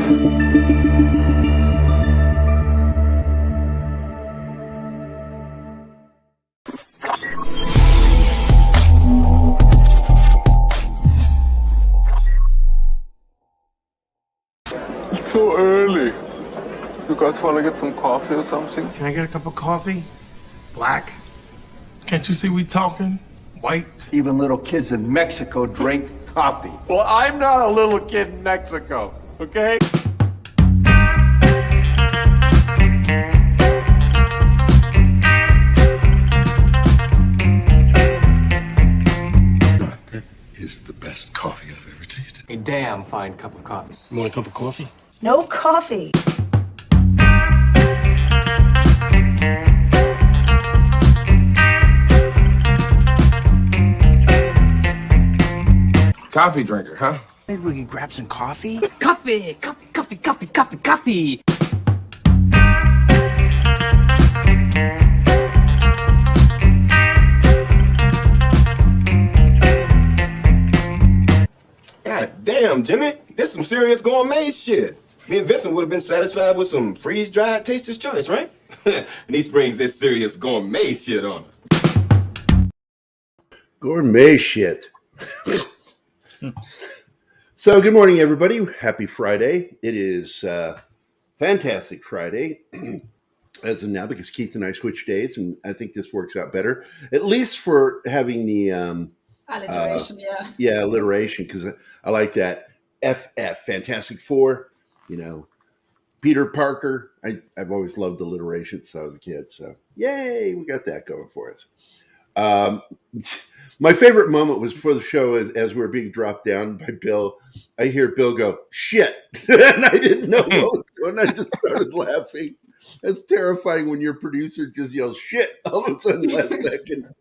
It's so early. You guys want to get some coffee or something? Can I get a cup of coffee? Black? Can't you see we talking? White? Even little kids in Mexico drink coffee. Well, I'm not a little kid in Mexico, okay? That is the best coffee I've ever tasted. A damn fine cup of coffee. You want a cup of coffee? No coffee. Coffee drinker, huh? Maybe we can grab some coffee? Coffee, coffee, coffee, coffee, coffee, coffee. God damn, Jimmy. This is some serious gourmet shit. Me and Vincent would have been satisfied with some freeze-dried Taster's Choice, right? And he springs this serious gourmet shit on us. Gourmet shit. So good morning, everybody. Happy Friday. It is fantastic Friday as of now because Keith and I switched days, and I think this works out better, at least for having the Alliteration, alliteration, because I like that. FF, Fantastic Four, Peter Parker. I've always loved alliteration since I was a kid, so yay, we got that going for us. My favorite moment was before the show as we were being dropped down by Bill. I hear Bill go, shit. And I didn't know what was going on. I just started laughing. It's terrifying when your producer just yells shit all of a sudden last second,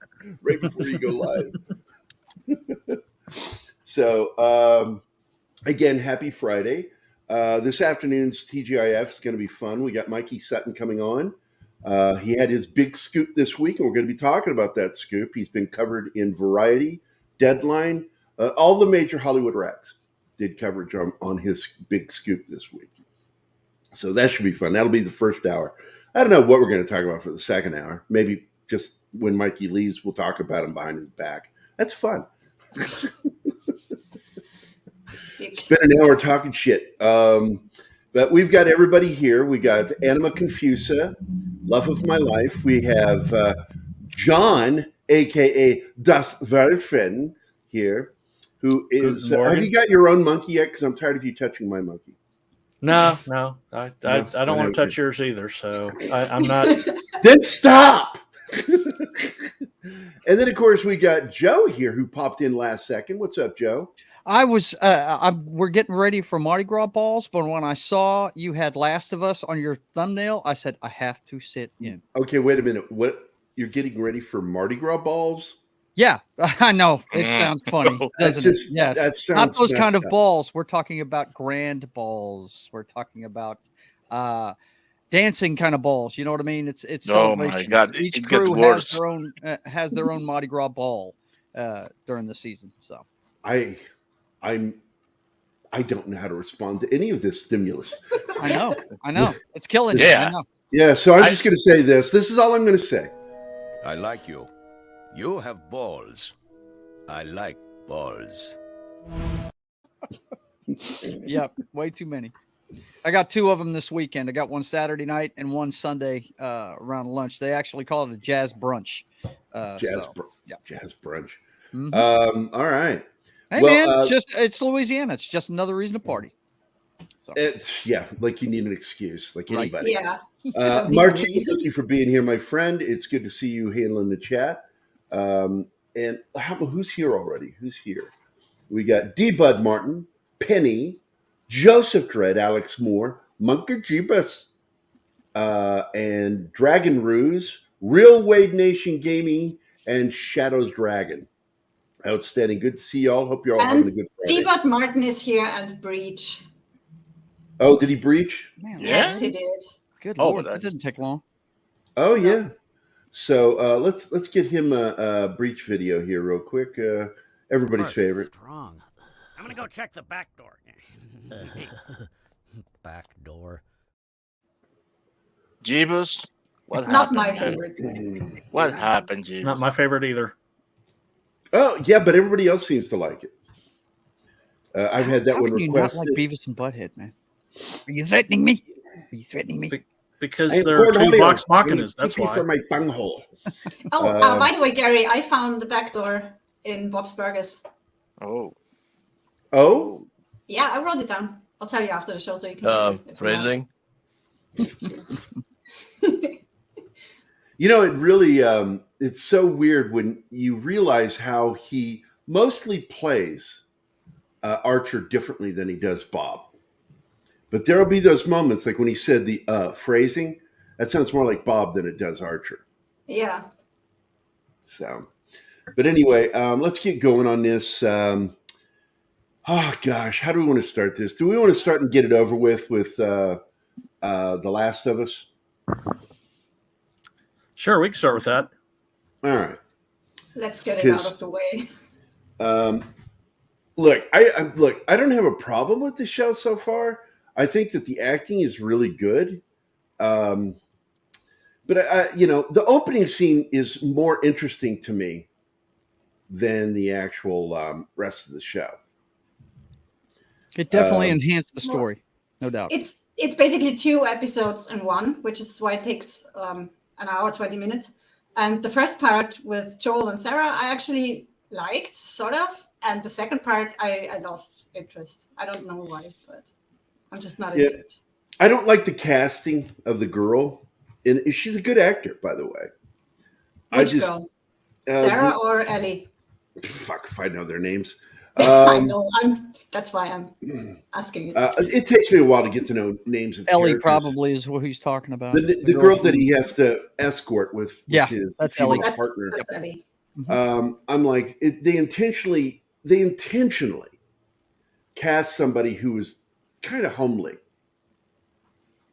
right before you go live. So, again, happy Friday. This afternoon's TGIF is going to be fun. We got Mikey Sutton coming on. He had his big scoop this week, and we're going to be talking about that scoop. He's been covered in Variety, Deadline, all the major Hollywood racks did coverage on his big scoop this week. So that should be fun. That'll be the first hour. I don't know what we're going to talk about for the second hour. Maybe just when Mikey leaves, we'll talk about him behind his back. That's fun. Spend an hour talking shit. But we've got everybody here. We got Anima Confusa, Love of My Life. We have John, a.k.a. Das Werfen, here, who is... have you got your own monkey yet? Because I'm tired of you touching my monkey. No. I don't want to touch yours either, so I'm not... Then stop! And then, of course, we got Joe here, who popped in last second. What's up, Joe? I was, we're getting ready for Mardi Gras balls, but when I saw you had Last of Us on your thumbnail, I said, I have to sit in. Okay, wait a minute. What? You're getting ready for Mardi Gras balls? Yeah, I know. It sounds funny, doesn't it? Yes. That sounds not those kind of up. balls. We're talking about grand balls. We're talking about dancing kind of balls. You know what I mean? It's Oh my celebrations. God, Each it gets crew worse. has their own Mardi Gras ball during the season. So I don't know how to respond to any of this stimulus. I know. It's killing you. Yeah. I know. Yeah, so I'm just going to say this. This is all I'm going to say. I like you. You have balls. I like balls. Yep, way too many. I got two of them this weekend. I got one Saturday night and one Sunday around lunch. They actually call it a jazz brunch. Jazz brunch. Mm-hmm. All right. Hey, well, man, it's Louisiana. It's just another reason to party. So. Like you need an excuse, like Right. anybody. Yeah. Martin, thank you for being here, my friend. It's good to see you handling the chat. And who's here already? Who's here? We got D. Bud Martin, Penny, Joseph Dredd, Alex Moore, Munker Jeebus, and Dragon Ruse, Real Wade Nation Gaming, and Shadows Dragon. Outstanding. Good to see y'all. Hope you're all having a good Friday. D-Bot Martin is here and Breach. Oh, did he breach? Man, Yes, he did. Good Lord, that didn't take long. Oh, yeah. So let's get him a breach video here real quick. Everybody's favorite. Strong. I'm gonna go check the back door. back door. Jeebus, what Not happened? my man? favorite. What happened, Jeebus? Not my favorite either. Oh yeah, but everybody else seems to like it. I've had that How one can you not requested. like Beavis and Butthead, man? Are you threatening me? Are you threatening me? Because I am there are Gordon two Hoyle. Vox I need Machinas. That's TP why. for my bunghole. Oh, by the way, Gary, I found the back door in Bob's Burgers. Oh. Oh, Yeah, I wrote it down. I'll tell you after the show so you can read it. If you want. Phrasing? you know, it really it's so weird when you realize how he mostly plays Archer differently than he does Bob. But there'll be those moments like when he said the phrasing, that sounds more like Bob than it does Archer. Yeah. So, but anyway, let's get going on this. Oh gosh, how do we want to start this? Do we want to start and get it over with The Last of Us? Sure, we can start with that. All right. Let's get it out of the way. Look, I don't have a problem with the show so far. I think that the acting is really good. But the opening scene is more interesting to me than the actual rest of the show. It definitely enhanced the story, no doubt. It's basically 2 episodes in one, which is why it takes an hour, 20 minutes. And the first part with Joel and Sarah, I actually liked, sort of. And the second part, I lost interest. I don't know why, but I'm just not into it. I don't like the casting of the girl. And she's a good actor, by the way. Which girl? Sarah or Ellie? Fuck if I know their names. I know. That's why I'm asking it. It takes me a while to get to know names of Ellie characters. probably is what he's talking about. The girl that he has to escort with his that's Ellie. partner. That's Ellie. I'm like, they intentionally cast somebody who is kind of homely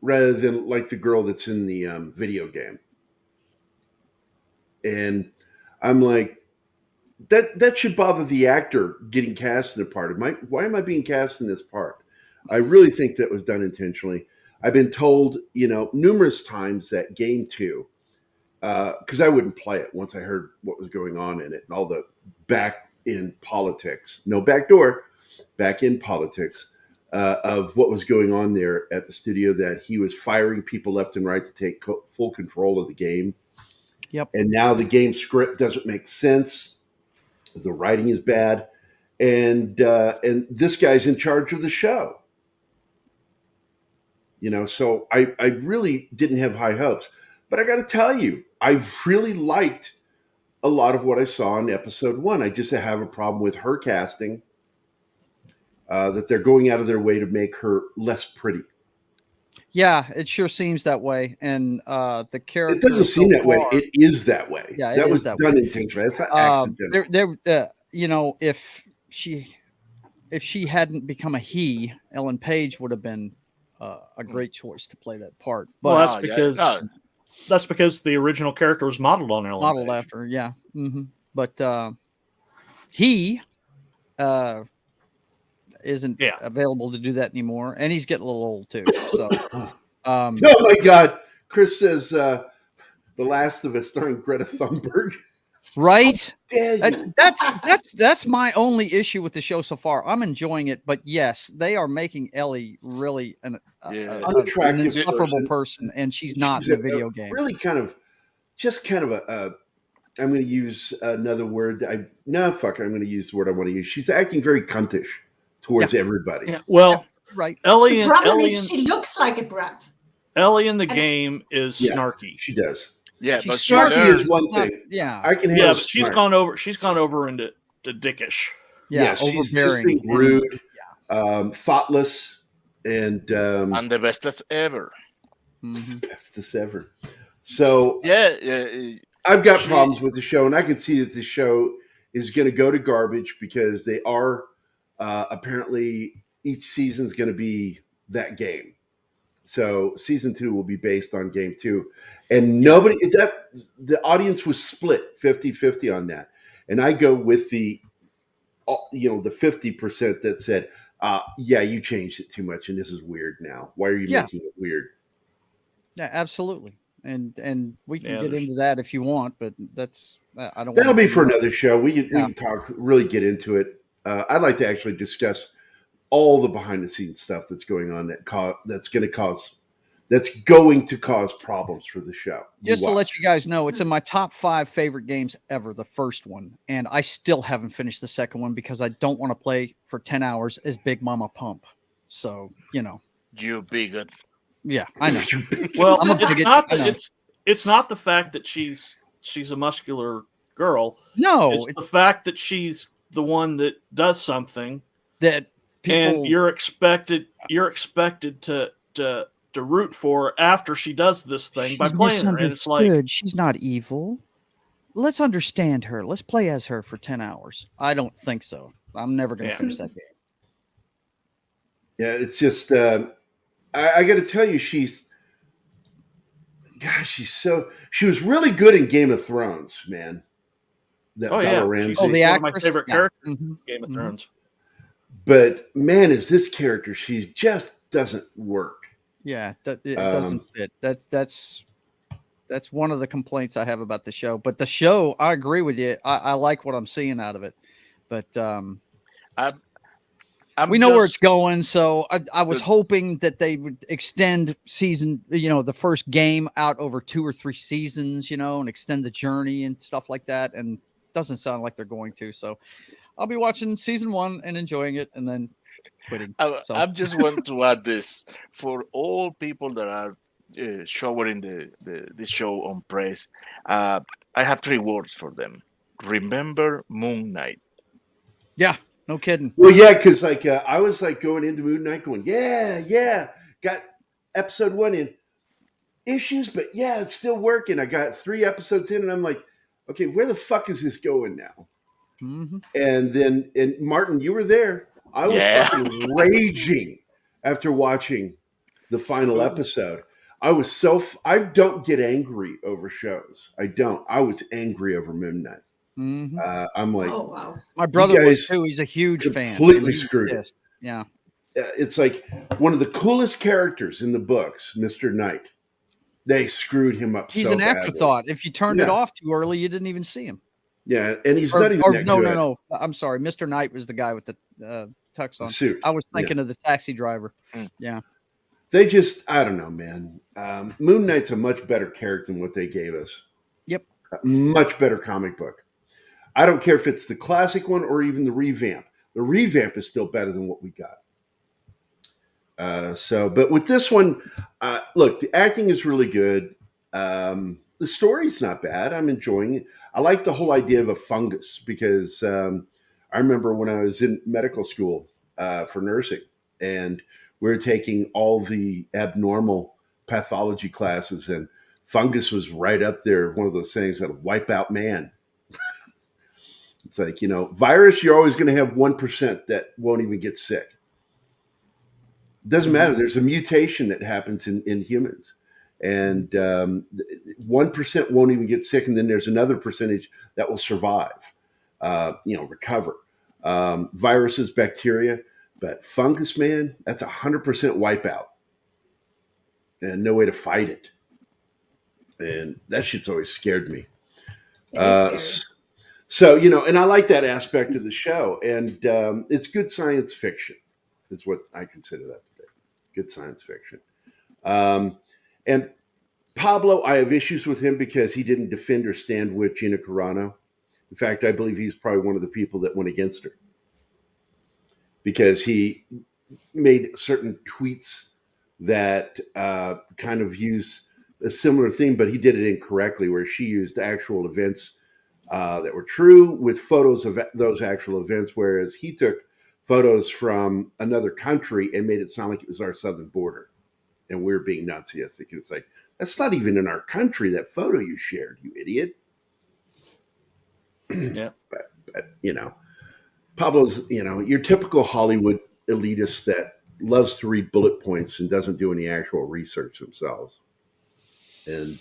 rather than like the girl that's in the video game. And I'm like, that should bother the actor getting cast in the part. Why am I being cast in this part? I really think that was done intentionally. I've been told, numerous times that Game 2, because I wouldn't play it once I heard what was going on in it and all the back in politics, no backdoor, back in politics of what was going on there at the studio, that he was firing people left and right to take full control of the game. Yep. And now the game script doesn't make sense. The writing is bad. And this guy's in charge of the show. So I really didn't have high hopes. But I got to tell you, I really liked a lot of what I saw in episode 1. I just have a problem with her casting, that they're going out of their way to make her less pretty. Yeah, it sure seems that way. And the character. It doesn't seem that way. It is that way. Yeah, that was done intentionally. That's not accidental. If she hadn't become a he, Ellen Page would have been a great choice to play that part. But that's because the original character was modeled on Ellen. Modeled Page. after, yeah. Mm-hmm. But he isn't available to do that anymore, and he's getting a little old too. So, oh my God, Chris says The Last of Us starring Greta Thunberg. Right? That's my only issue with the show so far. I'm enjoying it, but yes, they are making Ellie really an insufferable person, and she's not in the video game. Really kind of a I'm going to use another word. I'm going to use the word I want to use. She's acting very cuntish towards everybody. Yeah. Well, right. The problem is she looks like a brat. Ellie in the game is snarky. She does. Yeah, but snarky is one thing. I can handle. Yeah, but she's gone over into dickish. Yeah, she's just being rude, thoughtless, and the bestest ever. The bestest ever. So yeah. I've got problems with the show, and I can see that the show is going to go to garbage because they are apparently each season is going to be that game. So season 2 will be based on game 2, and the audience was split 50-50 on that. And I go with the 50% that said, yeah, you changed it too much, and this is weird now. Why are you making it weird? Yeah, absolutely. And we can get into that if you want, but that's I don't. That'll be for another show. We can talk, really get into it. I'd like to actually discuss all the behind the scenes stuff that's going on that's going to cause problems for the show. Just to let you guys know, it's in my top 5 favorite games ever, the first one. And I still haven't finished the second one because I don't want to play for 10 hours as Big Mama Pump. So, You bigot. Yeah, I know. Well, it's not the fact that she's a muscular girl. No. It's the fact that she's the one that does something that people... And you're expected to root for her after she does this thing by playing her. And it's like, she's not evil. Let's understand her. Let's play as her for 10 hours. I don't think so. I'm never going to finish that game. Yeah, it's just I got to tell you, she was really good in Game of Thrones, man. Bella Ramsey. The one actress, of my favorite characters mm-hmm. Game of Thrones. But man, is this character, she just doesn't work. Yeah, it doesn't fit. That's one of the complaints I have about the show. But the show, I agree with you. I like what I'm seeing out of it. But we know where it's going. So I was hoping that they would extend season, the first game out over 2 or 3 seasons, and extend the journey and stuff like that. And it doesn't sound like they're going to. So I'll be watching season 1 and enjoying it and then quitting. I just want to add this for all people that are showering the show on praise. I have 3 words for them. Remember Moon Knight. Yeah, no kidding. Well, yeah, because I was going into Moon Knight going, yeah, got episode 1 in issues, but yeah, it's still working. I got 3 episodes in, and I'm like, okay, where the fuck is this going now? Mm-hmm. And Martin, you were there. I was fucking raging after watching the final episode. I was I don't get angry over shows. I don't. I was angry over Moon Knight. Mm-hmm. I'm like, oh wow. My brother was too. He's a huge fan. Completely screwed it. Yeah. It's like one of the coolest characters in the books, Mr. Knight. They screwed him up. He's an afterthought. If you turned it off too early, you didn't even see him. Yeah, and he's not even that good. No. I'm sorry. Mr. Knight was the guy with the tux on. The suit. I was thinking of the taxi driver. Yeah. They just, I don't know, man. Moon Knight's a much better character than what they gave us. Yep. A much better comic book. I don't care if it's the classic one or even the revamp. The revamp is still better than what we got. But with this one, look, the acting is really good. The story's not bad. I'm enjoying it. I like the whole idea of a fungus because I remember when I was in medical school for nursing, and we were taking all the abnormal pathology classes, and fungus was right up there. One of those things that'll wipe out man. It's like, virus, you're always going to have 1% that won't even get sick. It doesn't matter. There's a mutation that happens in humans. And 1% won't even get sick. And then there's another percentage that will survive, recover. Viruses, bacteria, but fungus, man, that's 100% wipeout. And no way to fight it. And that shit's always scared me. So, and I like that aspect of the show. And it's good science fiction is what I consider that to be. Good science fiction. And Pablo, I have issues with him because he didn't defend or stand with Gina Carano. In fact, I believe he's probably one of the people that went against her because he made certain tweets that kind of use a similar theme, but he did it incorrectly, where she used actual events that were true with photos of those actual events, whereas he took photos from another country and made it sound like it was our southern border. And we're being Nazistic. It's like, that's not even in our country, that photo you shared, you idiot. Yeah. But Pablo's, your typical Hollywood elitist that loves to read bullet points and doesn't do any actual research themselves. And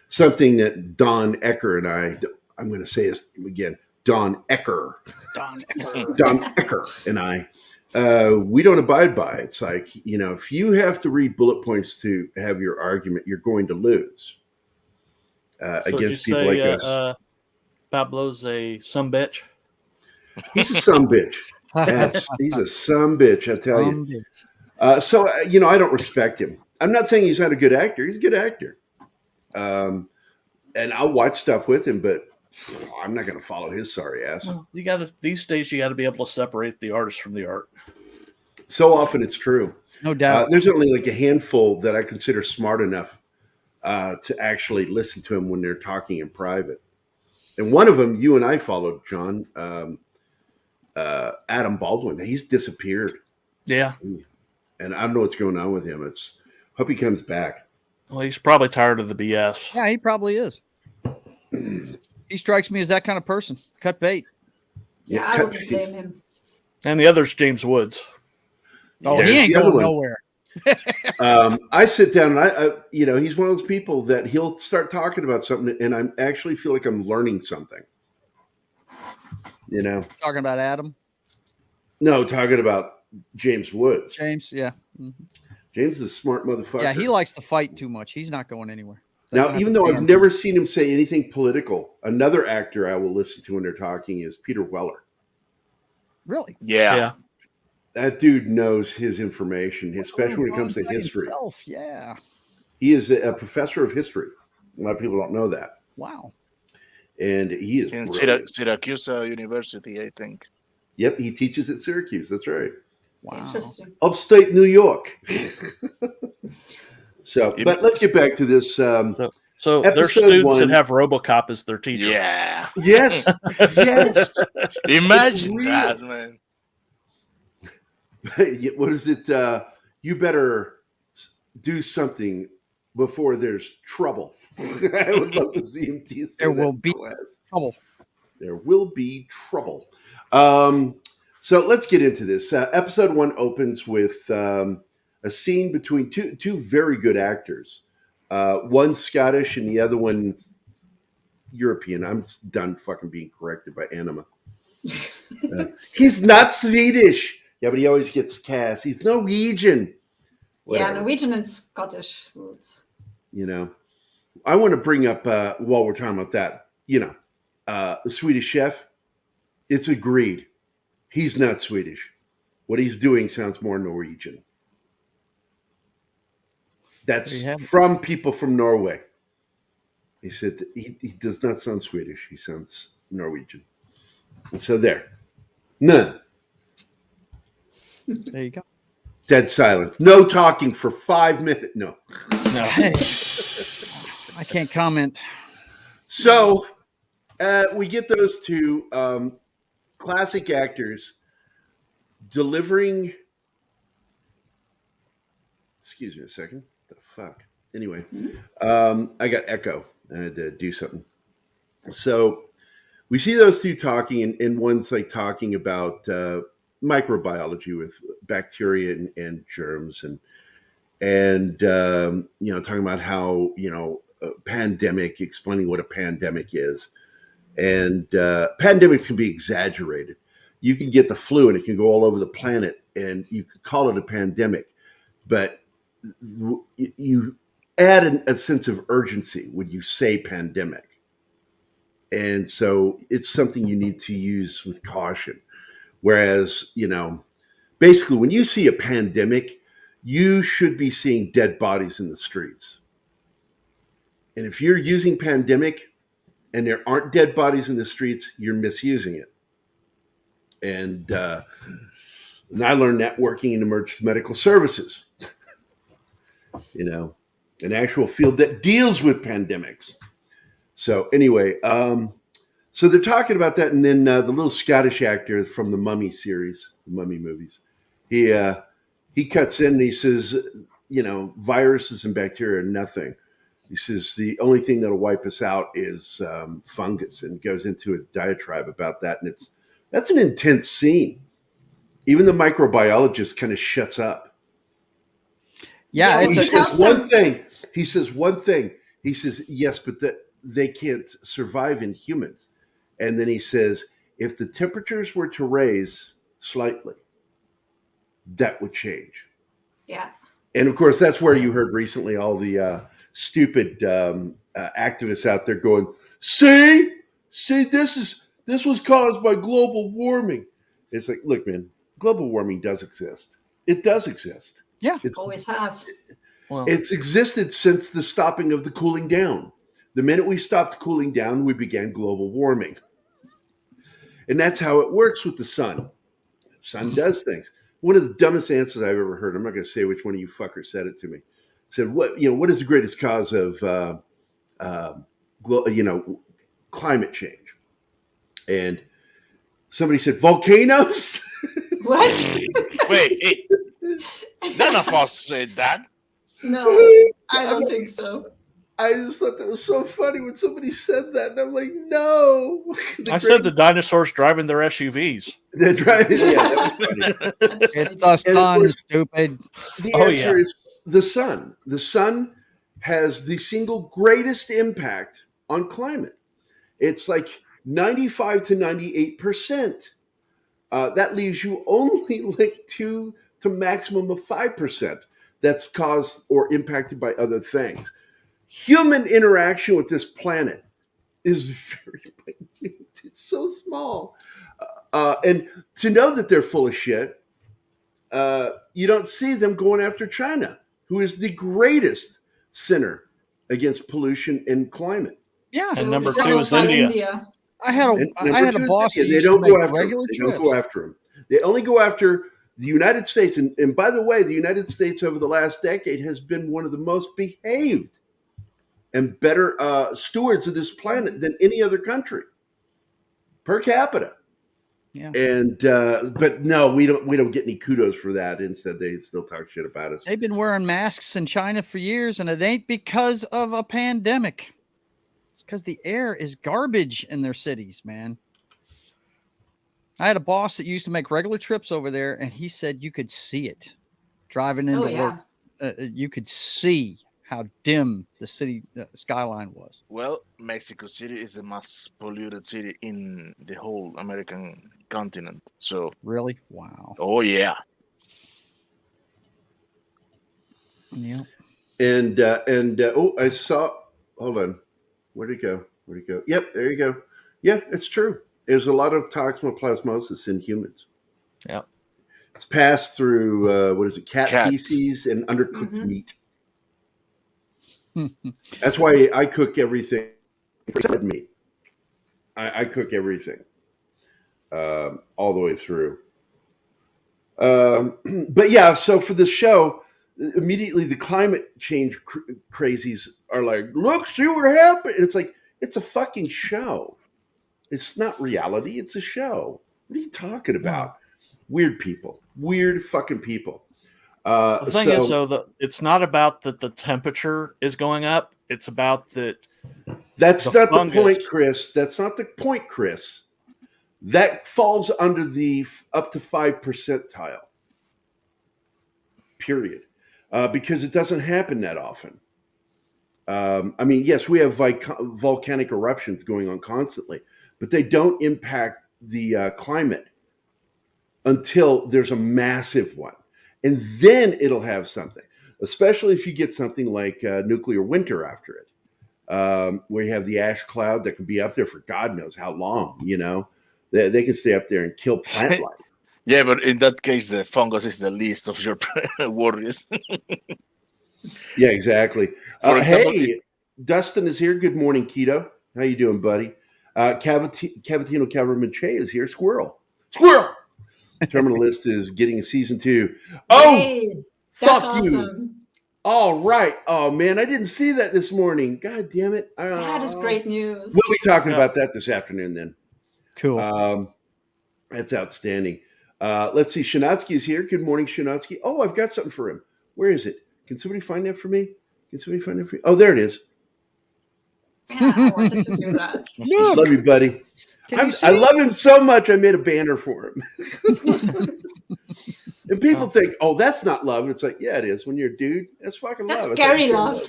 something that Don Ecker and I'm going to say this again, Don Ecker. Don Ecker and I we don't abide by. It's like, if you have to read bullet points to have your argument, you're going to lose against people like us. Pablo's a sumbitch. He's a sumbitch. He's a sumbitch, I tell you. So I don't respect him. I'm not saying he's not a good actor. He's a good actor. And I'll watch stuff with him, but I'm not going to follow his sorry ass. Well, these days you got to be able to separate the artist from the art. So often it's true. No doubt. There's only like a handful that I consider smart enough to actually listen to him when they're talking in private. And one of them, you and I followed, John, Adam Baldwin. He's disappeared. Yeah. And I don't know what's going on with him. Hope he comes back. Well, he's probably tired of the BS. Yeah, he probably is. He strikes me as that kind of person. Cut bait. Yeah, I wouldn't blame him. And the other's James Woods. Oh, he ain't going nowhere. I sit down and I he's one of those people that he'll start talking about something and I actually feel like I'm learning something. Talking about Adam? No, talking about James Woods. James, yeah. Mm-hmm. James is a smart motherfucker. Yeah, he likes to fight too much. He's not going anywhere. Now, even though I've never seen him say anything political, another actor I will listen to when they're talking is Peter Weller. Really? Yeah. That dude knows his information, especially when it comes to history. Yeah. He is a professor of history. A lot of people don't know that. Wow. And he is in Syracuse University, I think. Yep, he teaches at Syracuse. That's right. Wow. Interesting. Upstate New York. But let's get back to this. So there's students that have RoboCop as their teacher. Yeah. Yes. Yes. Imagine that, man. What is it? You better do something before there's trouble. I would love to see him teach. There will be trouble. There will be trouble. So let's get into this. Episode 1 opens with a scene between two very good actors. One Scottish and the other one European. I'm done fucking being corrected by Anima. He's not Swedish. Yeah, but he always gets cast. He's Norwegian. Whatever. Yeah, Norwegian and Scottish roots. I want to bring up while we're talking about that, the Swedish chef, it's agreed. He's not Swedish. What he's doing sounds more Norwegian. That's from people from Norway. He said he does not sound Swedish. He sounds Norwegian. And so there. None. There you go. Dead silence. No talking for 5 minutes. No. Hey, I can't comment. So we get those two classic actors delivering. Excuse me a second. The fuck. Anyway, I got echo. I had to do something. So we see those two talking, and one's like talking about microbiology with bacteria and germs, and talking about how a pandemic, explaining what a pandemic is, and pandemics can be exaggerated. You can get the flu and it can go all over the planet, and you could call it a pandemic, but you add a sense of urgency when you say pandemic. And so it's something you need to use with caution. Whereas, basically when you see a pandemic, you should be seeing dead bodies in the streets. And if you're using pandemic and there aren't dead bodies in the streets, you're misusing it. And I learned that working in emergency medical services. An actual field that deals with pandemics. So anyway, so they're talking about that, and then the little Scottish actor from the Mummy series, the Mummy movies, he cuts in and he says, viruses and bacteria are nothing. He says the only thing that'll wipe us out is fungus, and goes into a diatribe about that, and that's an intense scene. Even the microbiologist kind of shuts up. Yeah, he says one thing. He says one thing. He says, yes, but they can't survive in humans. And then he says, if the temperatures were to raise slightly, that would change. Yeah. And of course, that's where you heard recently all the stupid activists out there going, see, this was caused by global warming. It's like, look, man, global warming does exist. It does exist. Yeah. It always has. Well, It's existed since the stopping of the cooling down. The minute we stopped cooling down, we began global warming. And that's how it works with the sun. The sun does things. One of the dumbest answers I've ever heard, I'm not going to say which one of you fuckers said it to me, said, what is the greatest cause of climate change? And somebody said, volcanoes? What? Wait, none of us said that. No, I don't think so. I just thought that was so funny when somebody said that, and I'm like, no. said the dinosaurs driving their SUVs. They're driving. Yeah, that was funny. It's the sun, stupid. The answer is the sun. The sun has the single greatest impact on climate. It's like 95 to 98%. That leaves you only like 2 to maximum of 5% that's caused or impacted by other things. Human interaction with this planet is very minute. It's so small. And to know that they're full of shit, you don't see them going after China, who is the greatest sinner against pollution and climate. Yeah. And number 2 is India. I had a boss. They don't go after him. They don't go after him. They only go after the United States. And by the way, the United States over the last decade has been one of the most behaved and better stewards of this planet than any other country per capita. Yeah. And but no, we don't get any kudos for that. Instead, they still talk shit about us. They've been wearing masks in China for years, and it ain't because of a pandemic. It's because the air is garbage in their cities, man. I had a boss that used to make regular trips over there, and he said you could see it driving into work. You could see how dim the city skyline was. Well, Mexico City is the most polluted city in the whole American continent. So really, wow. Oh yeah. Yeah. And I saw. Hold on. Where'd it go? Yep, there you go. Yeah, it's true. There's a lot of toxoplasmosis in humans. Yeah. It's passed through cat feces and undercooked meat. That's why I cook everything for meat. I cook everything all the way through. But yeah, so for the show, immediately the climate change crazies are like, look, see what happened. It's like, it's a fucking show. It's not reality. It's a show. What are you talking about? Weird people. Weird fucking people. The thing is, though, it's not about that the temperature is going up. It's about that. That's not the point, Chris. That's not the point, Chris. That falls under the up to 5 percentile. Period. Because it doesn't happen that often. I mean, yes, we have volcanic eruptions going on constantly, but they don't impact the climate until there's a massive one. And then it'll have something, especially if you get something like nuclear winter after it, where you have the ash cloud that can be up there for God knows how long, you know. They can stay up there and kill plant life. Yeah, but in that case, the fungus is the least of your worries. Yeah, exactly. Hey, Dustin is here. Good morning, Keto. How you doing, buddy? Cavatino Cavermanche is here. Squirrel. Terminalist is getting season 2. Oh, hey, fuck awesome. You. All right. Oh, man, I didn't see that this morning. God damn it. That is great news. We'll be talking about that this afternoon then. Cool. That's outstanding. Let's see. Shanatsky is here. Good morning, Shanatsky. Oh, I've got something for him. Where is it? Can somebody find that for me? Oh, there it is. Yeah, I wanted to do that. Love you, buddy. I love him so much, I made a banner for him. And people think, oh, that's not love. It's like, yeah, it is. When you're a dude, that's fucking that's love. That's Gerry love.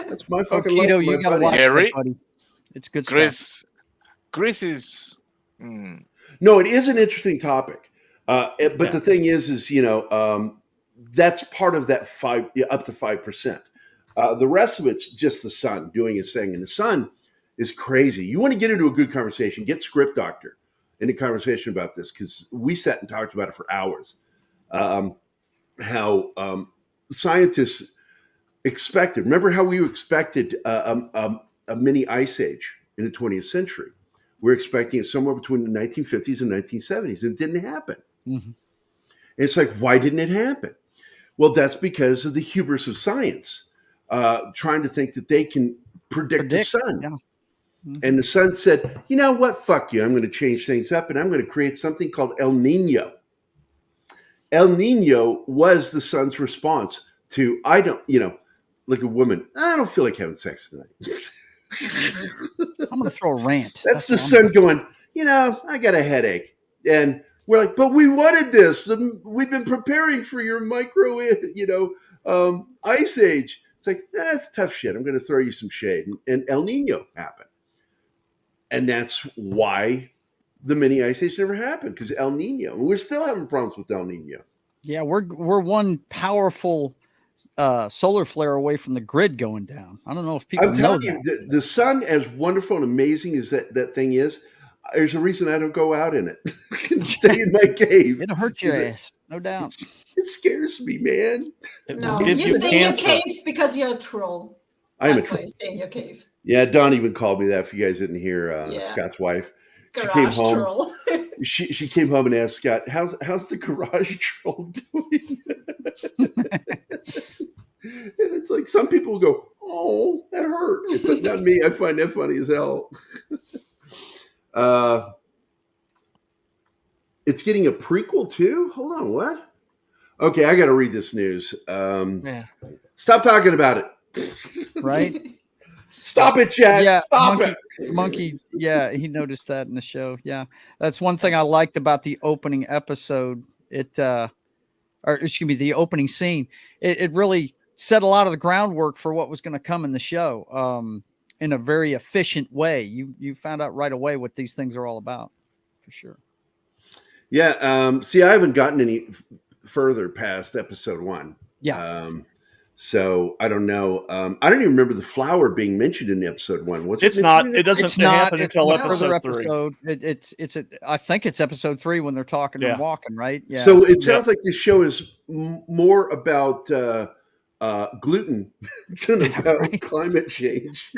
That's my fucking Keto, love. You gotta watch Gerry? that, buddy. It's good Chris, stuff. Chris is... No, it is an interesting topic. But the thing is that's part of that up to 5%. The rest of it's just the sun doing his thing, and the sun is crazy. You want to get into a good conversation, get Script Doctor in a conversation about this, because we sat and talked about it for hours. How scientists expected. Remember how we expected a mini ice age in the 20th century? We're expecting it somewhere between the 1950s and 1970s, and it didn't happen. Mm-hmm. It's like, why didn't it happen? Well, that's because of the hubris of science, trying to think that they can predict the sun. Yeah. Mm-hmm. And the sun said, you know what? Fuck you. I'm going to change things up, and I'm going to create something called El Nino. El Nino was the sun's response to, like a woman, I don't feel like having sex tonight. I'm going to throw a rant. That's the sun going, I got a headache. And we're like, but we wanted this. We've been preparing for your micro, ice age. It's like, that's tough shit. I'm going to throw you some shade. And El Nino happened. And that's why the mini ice age never happened, because El Nino. And we're still having problems with El Nino. Yeah, we're one powerful solar flare away from the grid going down. I don't know if people I'm telling you, the sun, as wonderful and amazing as that thing is, there's a reason I don't go out in it. I can stay in my cave. It'll hurt your ass, no doubt. It scares me, man. No, you stay in your cave because you're a troll. That's why you stay in your cave. Yeah, Dawn even called me that. If you guys didn't hear, Scott's wife, garage she came home. Troll. she came home and asked Scott, "How's the garage troll doing?" And it's like some people will go, "Oh, that hurt." It's like, not me. I find that funny as hell. It's getting a prequel too. Hold on, what? Okay, I got to read this news. Stop talking about it. Right? Stop it, Chad. Yeah, Stop Monkey, yeah, he noticed that in the show. Yeah. That's one thing I liked about the opening episode. The opening scene. It really set a lot of the groundwork for what was going to come in the show in a very efficient way. You found out right away what these things are all about, for sure. Yeah. See, I haven't gotten any further past episode 1. Yeah. So I don't know. I don't even remember the flower being mentioned in episode 1. It's not. It doesn't happen until episode 3. I think it's episode 3 when they're talking and walking, right? Yeah. So it sounds like this show is more about gluten than about climate change.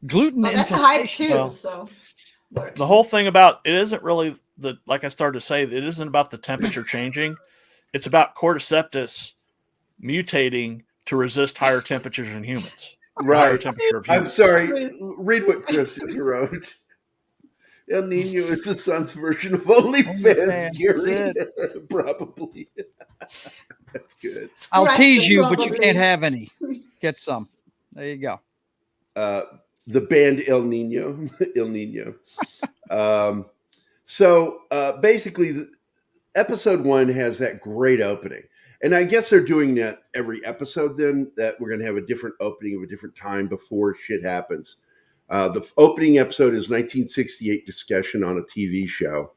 Gluten. Well, that's a hype too. So the whole thing about it isn't really like I started to say, it isn't about the temperature changing. It's about cordyceps mutating to resist higher temperatures in humans. Right. Higher temperature of humans. I'm sorry. Read what Chris just wrote. El Nino is the sun's version of OnlyFans, Gerry. Probably. That's good. I'll tease you, but you can't have any. Get some. There you go. The band El Nino. El Nino. So basically, episode 1 has that great opening. And I guess they're doing that every episode then, that we're going to have a different opening of a different time before shit happens. The opening episode is 1968 discussion on a TV show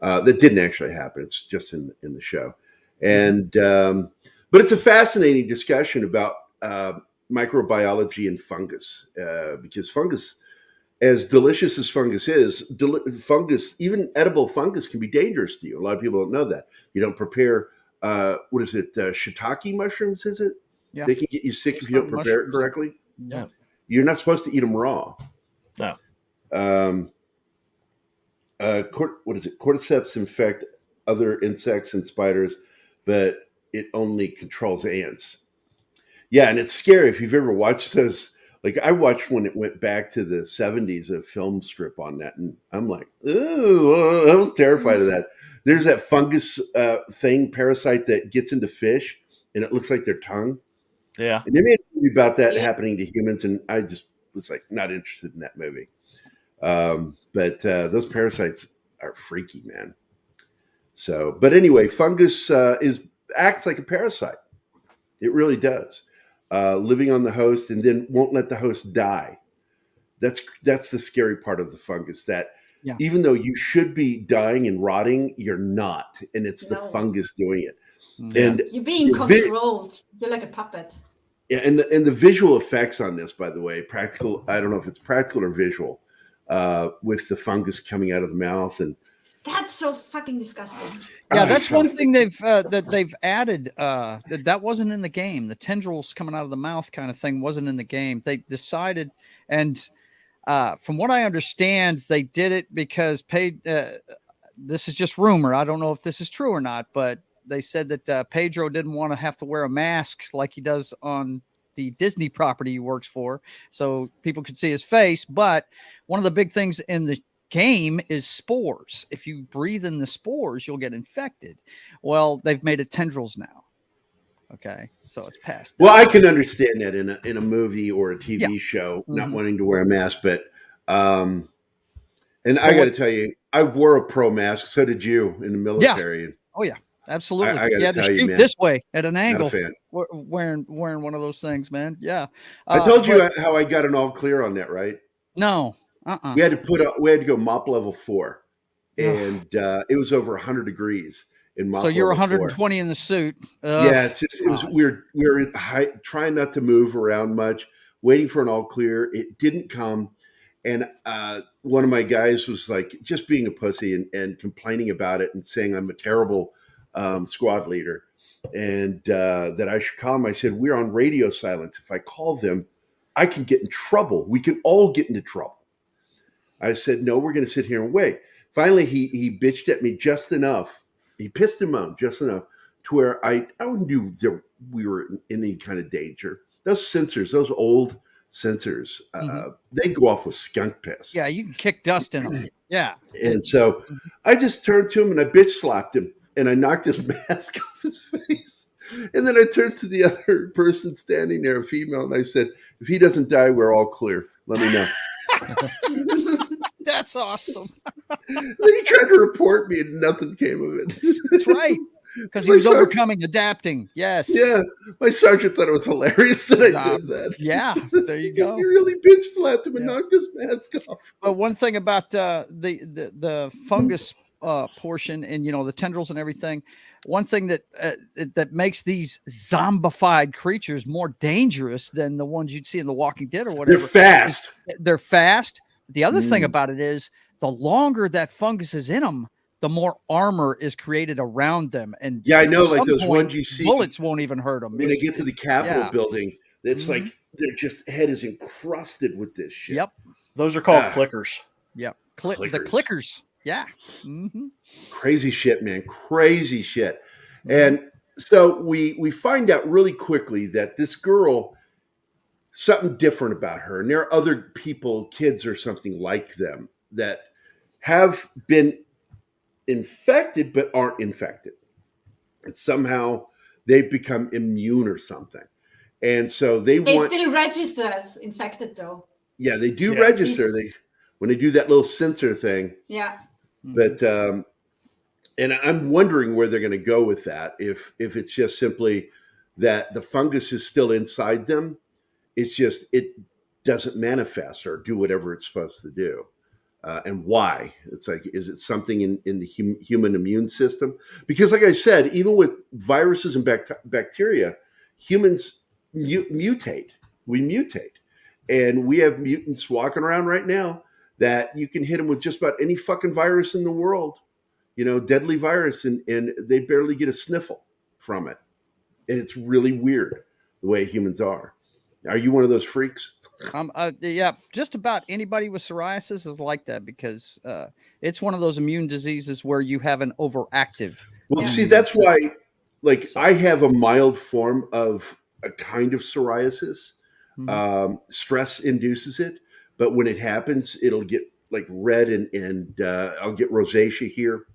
that didn't actually happen. It's just in the show. And but it's a fascinating discussion about microbiology and fungus, because fungus, as delicious as fungus is, even edible fungus can be dangerous to you. A lot of people don't know that. You don't prepare, shiitake mushrooms, is it? Yeah. They can get you sick if you don't prepare it correctly. Yeah. You're not supposed to eat them raw. No. Cordyceps infect other insects and spiders, but it only controls ants. Yeah, and it's scary if you've ever watched those. Like, I watched when it went back to the 70s, a film strip on that, and I'm like, ooh, I was terrified of that. There's that fungus parasite that gets into fish, and it looks like their tongue. Yeah. And they made a movie about that happening to humans, and I just was like not interested in that movie. But those parasites are freaky, man. So, but anyway, fungus acts like a parasite. It really does. Living on the host and then won't let the host die. That's the scary part of the fungus, that Yeah. even though you should be dying and rotting, you're not, and it's the No. fungus doing it. Yeah. And You're being the vi- controlled. You're like a puppet. yeah, and the visual effects on this, by the way, practical. I don't know if it's practical or visual, with the fungus coming out of the mouth, and That's so fucking disgusting. Yeah, that's one thing they've added that wasn't in the game. The tendrils coming out of the mouth kind of thing wasn't in the game. They decided, and from what I understand, they did it because this is just rumor. I don't know if this is true or not, but they said that Pedro didn't want to have to wear a mask like he does on the Disney property he works for, so people could see his face. But one of the big things in the game is spores. If you breathe in the spores, you'll get infected. Well, they've made it tendrils now. Okay, so it's past. Well, I can understand that in a movie or a TV show, not wanting to wear a mask, but and I got to tell you, I wore a pro mask. So did you in the military. Yeah. Oh yeah, absolutely. I you had to shoot this way at an angle. Wearing one of those things, man. Yeah. I told you how I got an all clear on that, right? No. We had to go mop level 4, and it was over 100 degrees in mop. So you're level 120 4. In the suit. Yeah, it was weird. We were trying not to move around much, waiting for an all clear. It didn't come, and one of my guys was like just being a pussy and complaining about it and saying I'm a terrible squad leader, and that I should call him. I said, we're on radio silence. If I call them, I can get in trouble. We can all get into trouble. I said, no, we're going to sit here and wait. Finally, he bitched at me just enough. He pissed him off just enough to where I knew that we were in any kind of danger. Those sensors, those old sensors, they go off with skunk piss. Yeah, you can kick dust in them. Yeah. And so I just turned to him and I bitch slapped him and I knocked his mask off his face. And then I turned to the other person standing there, a female, and I said, if he doesn't die, we're all clear. Let me know. That's awesome. Then he tried to report me and nothing came of it. That's right. Because he was overcoming, adapting. Yes. Yeah. My sergeant thought it was hilarious that I did that. Yeah. There you go. You really bitch slapped him and knocked his mask off. But one thing about the fungus portion and the tendrils and everything, one thing that makes these zombified creatures more dangerous than the ones you'd see in The Walking Dead or whatever. They're fast. They're fast. The other thing about it is the longer that fungus is in them, the more armor is created around them. And yeah, I know, like those ones you see, bullets won't even hurt them. When they get to the Capitol building, it's like their head is encrusted with this shit. Yep. Those are called clickers. Yep. The clickers. Yeah. Crazy shit, man. Crazy shit. And so we find out really quickly that this girl, something different about her, and there are other people, kids or something like them, that have been infected but aren't infected. And somehow they've become immune or something. And so they still register as infected though. Yeah, they do register. When they do that little sensor thing. Yeah. But and I'm wondering where they're going to go with that. If it's just simply that the fungus is still inside them, it's just it doesn't manifest or do whatever it's supposed to do. And why? It's like, is it something in the human immune system? Because like I said, even with viruses and bacteria, humans mutate. We mutate. And we have mutants walking around right now that you can hit them with just about any fucking virus in the world, deadly virus, and they barely get a sniffle from it. And it's really weird the way humans are. Are you one of those freaks? Yeah, just about anybody with psoriasis is like that because it's one of those immune diseases where you have an overactive. Well, see, that's why, I have a mild form of a kind of psoriasis. Stress induces it, but when it happens, it'll get like red and I'll get rosacea here.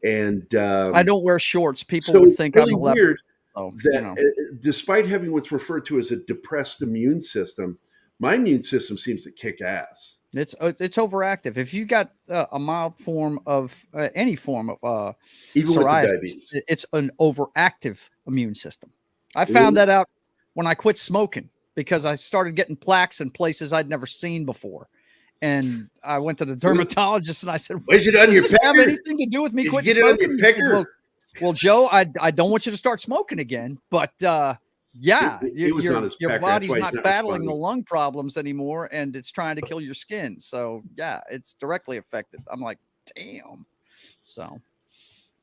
And I don't wear shorts. People would think really I'm weird. Despite having what's referred to as a depressed immune system, my immune system seems to kick ass. It's overactive. If you got a mild form of any form of even psoriasis, with the diabetes, it's an overactive immune system. I found that out when I quit smoking because I started getting plaques in places I'd never seen before. And I went to the dermatologist and I said, "Was it on does your this have pecker? anything to do with me Did you quitting get it on smoking?" your He said, pecker? well, Joe, I don't want you to start smoking again, but yeah, It was on his your pecker. That's body's why he's not not battling the responding. lung problems anymore, and it's trying to kill your skin. So yeah, it's directly affected. I'm like, damn. So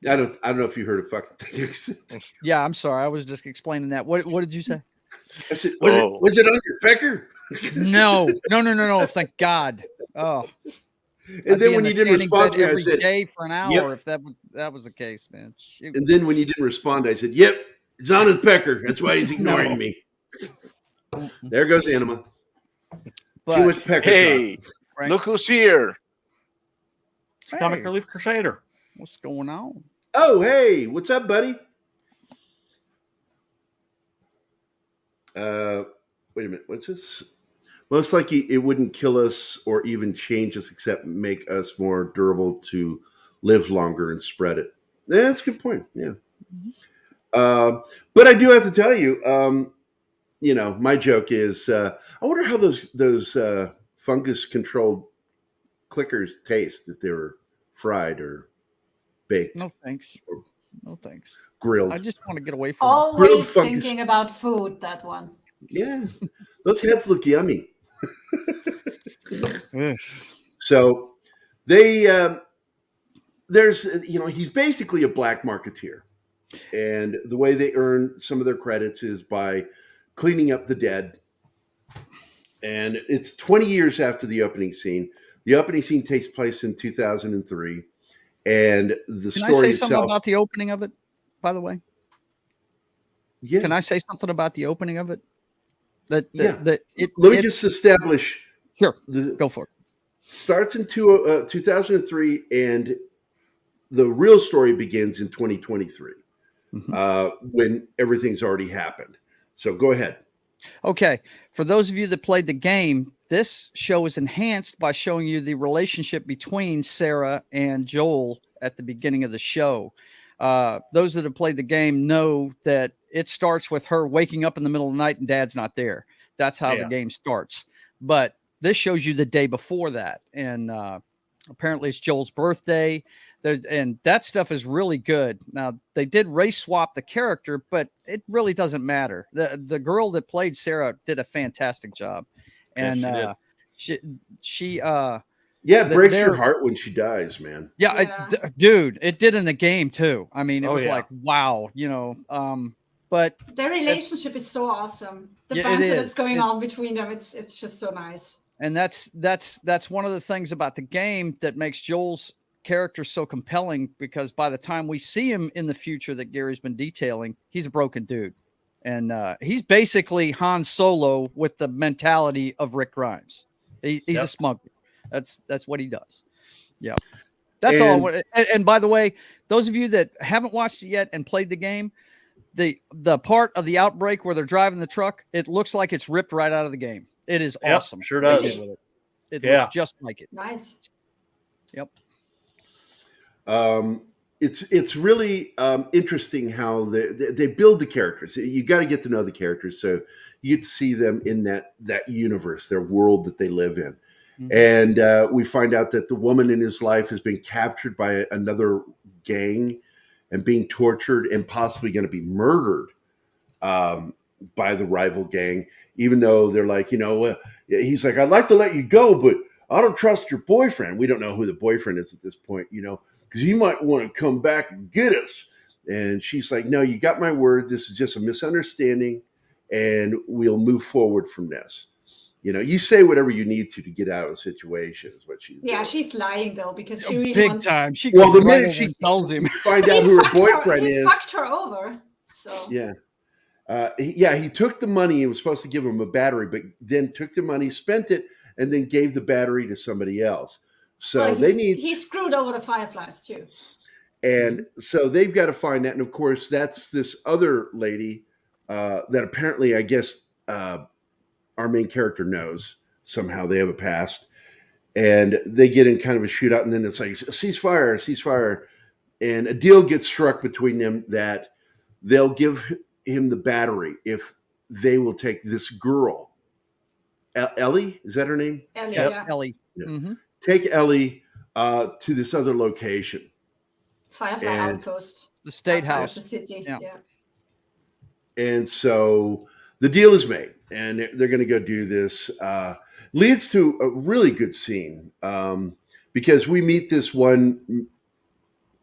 I don't know if you heard a fucking thing. yeah, I'm sorry. I was just explaining that. What did you say? I said, was it on your pecker? No. Thank God. Oh. And then when you didn't respond to me, I every said, day for an hour, "Yep." if that was the case, man. Shoot. And then when you didn't respond, I said, "Yep, it's on his pecker. That's why he's ignoring No. me." There goes Anima. But, too much pecker Hey, talk. look who's here. It's Comic Relief Crusader. What's going on? Oh, hey, what's up, buddy? Wait a minute. What's this? Most likely it wouldn't kill us or even change us except make us more durable to live longer and spread it. Yeah, that's a good point. Yeah. But I do have to tell you, my joke is, I wonder how those fungus-controlled clickers taste if they were fried or baked. No thanks. No thanks. Grilled. I just want to get away from Always thinking about food, that one. Yeah. Those heads look yummy. So they there's he's basically a black marketeer, and the way they earn some of their credits is by cleaning up the dead. And it's 20 years after the opening scene. The opening scene takes place in 2003, and the Can story I say itself. something about the opening of it? By the way, yeah. Can I say something about the opening of it? Let me just establish. Sure, go for it. Starts in 2003, and the real story begins in 2023, when everything's already happened. So go ahead. Okay. For those of you that played the game, this show is enhanced by showing you the relationship between Sarah and Joel at the beginning of the show. Those that have played the game know that it starts with her waking up in the middle of the night and dad's not there. That's how the game starts. But this shows you the day before that. And apparently it's Joel's birthday. And that stuff is really good. Now, they did race swap the character, but it really doesn't matter. The girl that played Sarah did a fantastic job. And she it breaks your heart when she dies, man. Yeah. Dude, it did in the game too. I mean, it was like, wow, but their relationship is so awesome. The banter that's going on between them, it's just so nice. And that's one of the things about the game that makes Joel's character so compelling, because by the time we see him in the future that Gary's been detailing, he's a broken dude. And he's basically Han Solo with the mentality of Rick Grimes. He's a smuggler. That's what he does. Yeah. That's all I want. And by the way, those of you that haven't watched it yet and played the game, the part of the outbreak where they're driving the truck, it looks like it's ripped right out of the game. It is awesome. Sure does. It looks just like it. Nice. Yep. It's really interesting how they build the characters. You got to get to know the characters, so you get to see them in that universe, their world that they live in. And we find out that the woman in his life has been captured by another gang and being tortured and possibly going to be murdered by the rival gang, even though they're like, he's like, I'd like to let you go, but I don't trust your boyfriend. We don't know who the boyfriend is at this point, because he might want to come back and get us. And she's like, no, you got my word. This is just a misunderstanding, and we'll move forward from this. You say whatever you need to get out of a situation is what she's doing. She's lying though, because she really big wants... time. She the minute she tells him, find out who her boyfriend is, he fucked her over. So he took the money. He was supposed to give him a battery, but then took the money, spent it, and then gave the battery to somebody else. So he screwed over the Fireflies too. And so they've got to find that. And of course, that's this other lady that apparently, I guess, our main character knows somehow. They have a past, and they get in kind of a shootout, and then it's like ceasefire, and a deal gets struck between them that they'll give him the battery if they will take this girl. Ellie, is that her name? Ellie, yes, Ellie. take Ellie to this other location. Firefly Outpost. The state outside of house. the city. Yeah. And so the deal is made, and they're going to go do this. Leads to a really good scene because we meet this one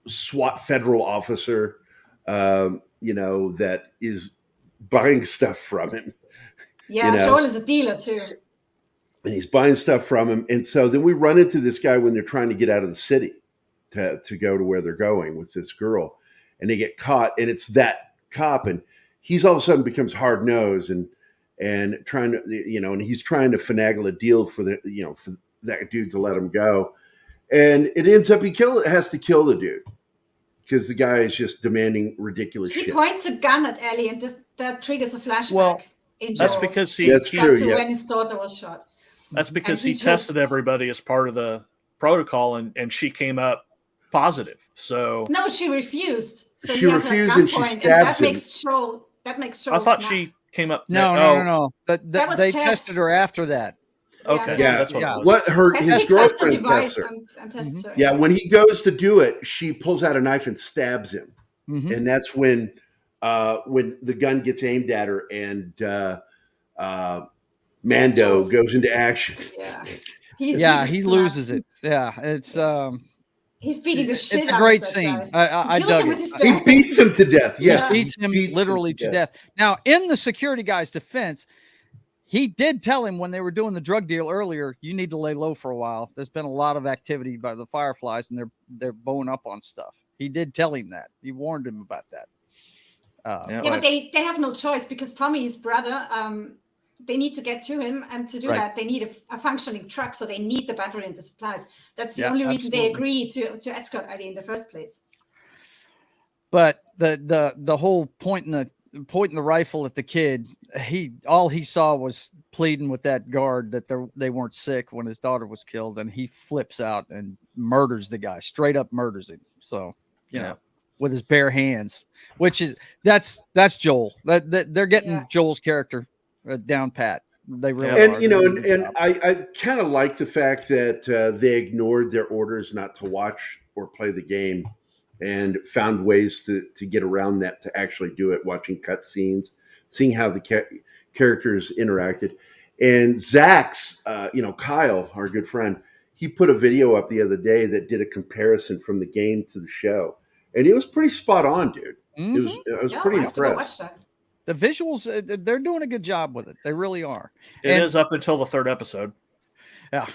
SWAT federal officer, that is buying stuff from him. Yeah, Joel is a dealer too. And he's buying stuff from him. And so then we run into this guy when they're trying to get out of the city to go to where they're going with this girl. And they get caught, and it's that cop. And he's all of a sudden becomes hard nosed and trying to, and he's trying to finagle a deal for for that dude to let him go. And it ends up he has to kill the dude because the guy is just demanding ridiculous shit. He points a gun at Ellie, and that triggers a flashback. Well, in that's Joel. because that's true. To when his daughter was shot. That's because he tested everybody as part of the protocol, and she came up positive. So no, she refused. So she refused, and she stabbed that him. makes Joel. I thought she came up. No. That was they test. tested her after that. Okay. Yeah, that's what it was. What his girlfriend tests her. And tests her. Yeah, when he goes to do it, she pulls out a knife and stabs him, and that's when the gun gets aimed at her, and Mando goes into action. Yeah, he loses it. Yeah, it's he's beating the shit. It's a great scene. I dug it. He beats him to death. Yes, he beats him literally to death. Now, in the security guy's defense, he did tell him when they were doing the drug deal earlier, you need to lay low for a while. There's been a lot of activity by the Fireflies, and they're bowing up on stuff. He did tell him that. He warned him about that. But they have no choice because Tommy, his brother, they need to get to him, and to do that, they need a functioning truck. So they need the battery and the supplies. That's the only reason they agreed to escort Ellie in the first place. But the whole pointing the rifle at the kid, all he saw was pleading with that guard that they weren't sick when his daughter was killed, and he flips out and murders the guy, straight up murders him. So with his bare hands, which is that's Joel. That they're getting Joel's character down pat. They really are. And I kind of like the fact that they ignored their orders not to watch or play the game, and found ways to get around that, to actually do it, watching cutscenes, seeing how the characters interacted. And Zach's, Kyle, our good friend, he put a video up the other day that did a comparison from the game to the show. And it was pretty spot on, dude. I was pretty impressed. The visuals, they're doing a good job with it. They really are. It is up until the third episode. Yeah.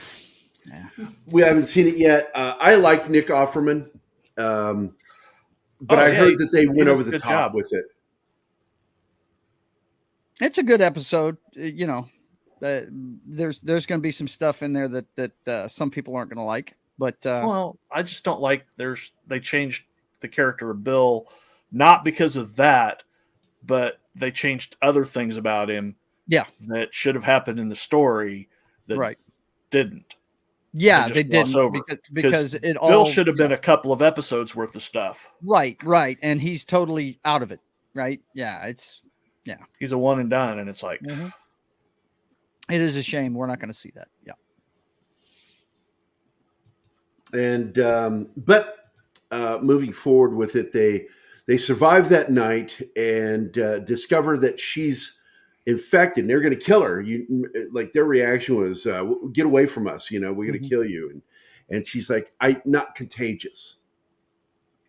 We haven't seen it yet. I like Nick Offerman. But I heard that they went over the top with it. It's a good episode. There's going to be some stuff in there that some people aren't going to like. But I just don't like they changed the character of Bill, not because of that, but they changed other things about him. Yeah, that should have happened in the story that didn't. Yeah, they didn't because Bill should have been a couple of episodes worth of stuff. Right, and he's totally out of it. Right? Yeah, he's a one and done, and it's like it is a shame we're not going to see that. Yeah. And but moving forward with it, they survive that night and discover that she's infected, and they're going to kill her. Their reaction was, "Get away from us! We're going to kill you." And she's like, "I'm not contagious.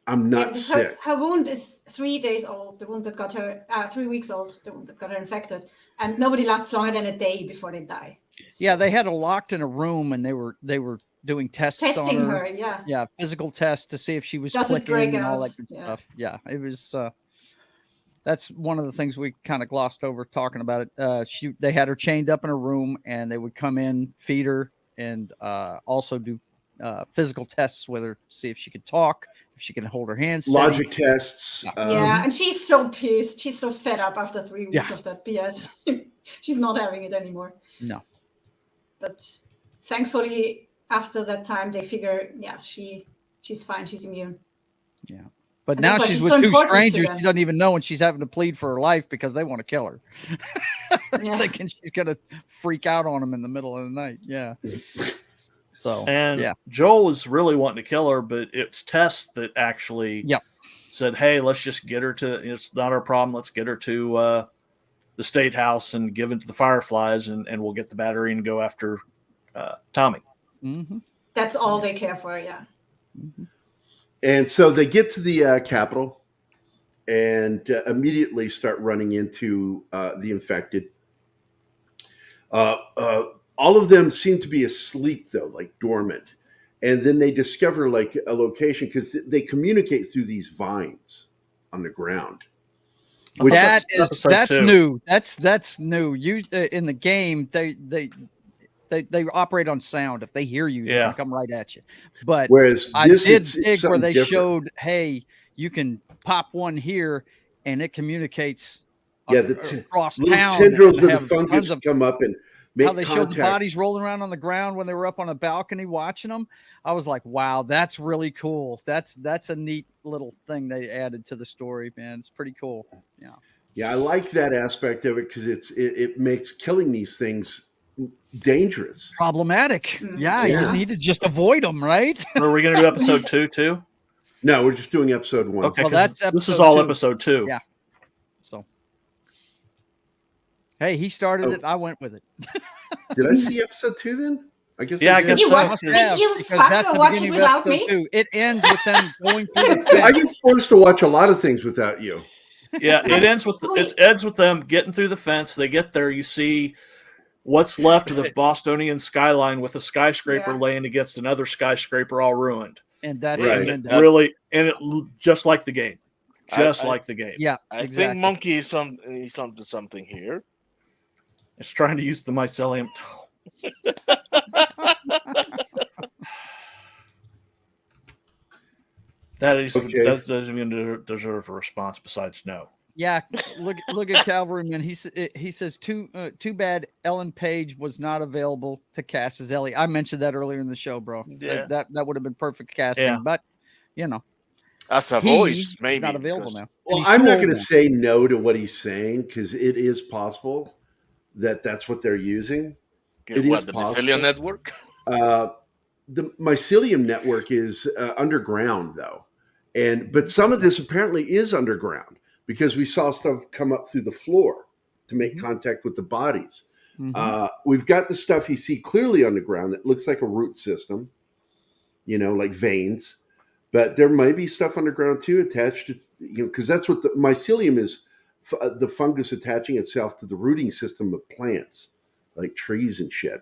I'm not sick." Her wound is 3 days old. The wound that got her 3 weeks old. The wound that got her infected, and nobody lasts longer than a day before they die. Yeah, they had her locked in a room, and they were doing testing on her. Yeah, physical tests to see if she was clicking and all that good stuff. Yeah, it was. That's one of the things we kind of glossed over talking about it. They had her chained up in a room, and they would come in, feed her, and also do physical tests with her, see if she could talk, if she can hold her hands steady. Logic tests. And she's so pissed. She's so fed up after 3 weeks of that BS. She's not having it anymore. No. But thankfully, after that time, they figure, she's fine. She's immune. Yeah. But now she's with two strangers. She doesn't even know, and she's having to plead for her life because they want to kill her. Thinking she's going to freak out on them in the middle of the night. Yeah. So And yeah, Joel was really wanting to kill her, but it's Tess that actually said, "Hey, let's just get her to. It's not our problem. Let's get her to the state house and give it to the Fireflies, and we'll get the battery and go after Tommy." Mm-hmm. That's all they care for. Yeah. Mm-hmm. And so they get to the Capitol and immediately start running into the infected. All of them seem to be asleep, though, like dormant. And then they discover like a location because they communicate through these vines on the ground. That's new. That's new. You in the game, they operate on sound. If they hear you, they're gonna come right at you. But whereas I this, did it's dig where they different. showed, hey, you can pop one here and it communicates. Yeah, across little town. tendrils of the fungus come up and make how they contact. showed the bodies rolling around on the ground when they were up on a balcony watching them. I was like, wow, that's really cool. That's a neat little thing they added to the story, man. It's pretty cool. Yeah. Yeah, I like that aspect of it because it makes killing these things dangerous, problematic. Yeah, you need to just avoid them, right? Are we going to do episode 2 too? No, we're just doing episode 1. Okay, well, this is all episode 2. Yeah. So, hey, he started it. I went with it. Did I see episode 2 then? I guess. Yeah, I guess so. Did you fucking watch it without me? 2. It ends with them going through the fence. I get forced to watch a lot of things without you. Yeah, it ends with them getting through the fence. They get there. You see what's left of the Bostonian skyline with a skyscraper laying against another skyscraper, all ruined. And that's really, and it just like the game, like the game. Yeah, I think Monkey is something here. It's trying to use the mycelium. That doesn't even deserve a response besides no. Yeah, look at Calvaryman. He says too bad Ellen Page was not available to cast as Ellie. I mentioned that earlier in the show, bro. Yeah. That would have been perfect casting, but as a voice, maybe not available now. Well, I'm not going to say no to what he's saying because it is possible that's what they're using. The Mycelium Network? The Mycelium Network is underground, though, but some of this apparently is underground because we saw stuff come up through the floor to make contact with the bodies. Mm-hmm. We've got the stuff you see clearly underground that looks like a root system, like veins, but there might be stuff underground too attached to, because that's what the mycelium is, the fungus attaching itself to the rooting system of plants, like trees and shit.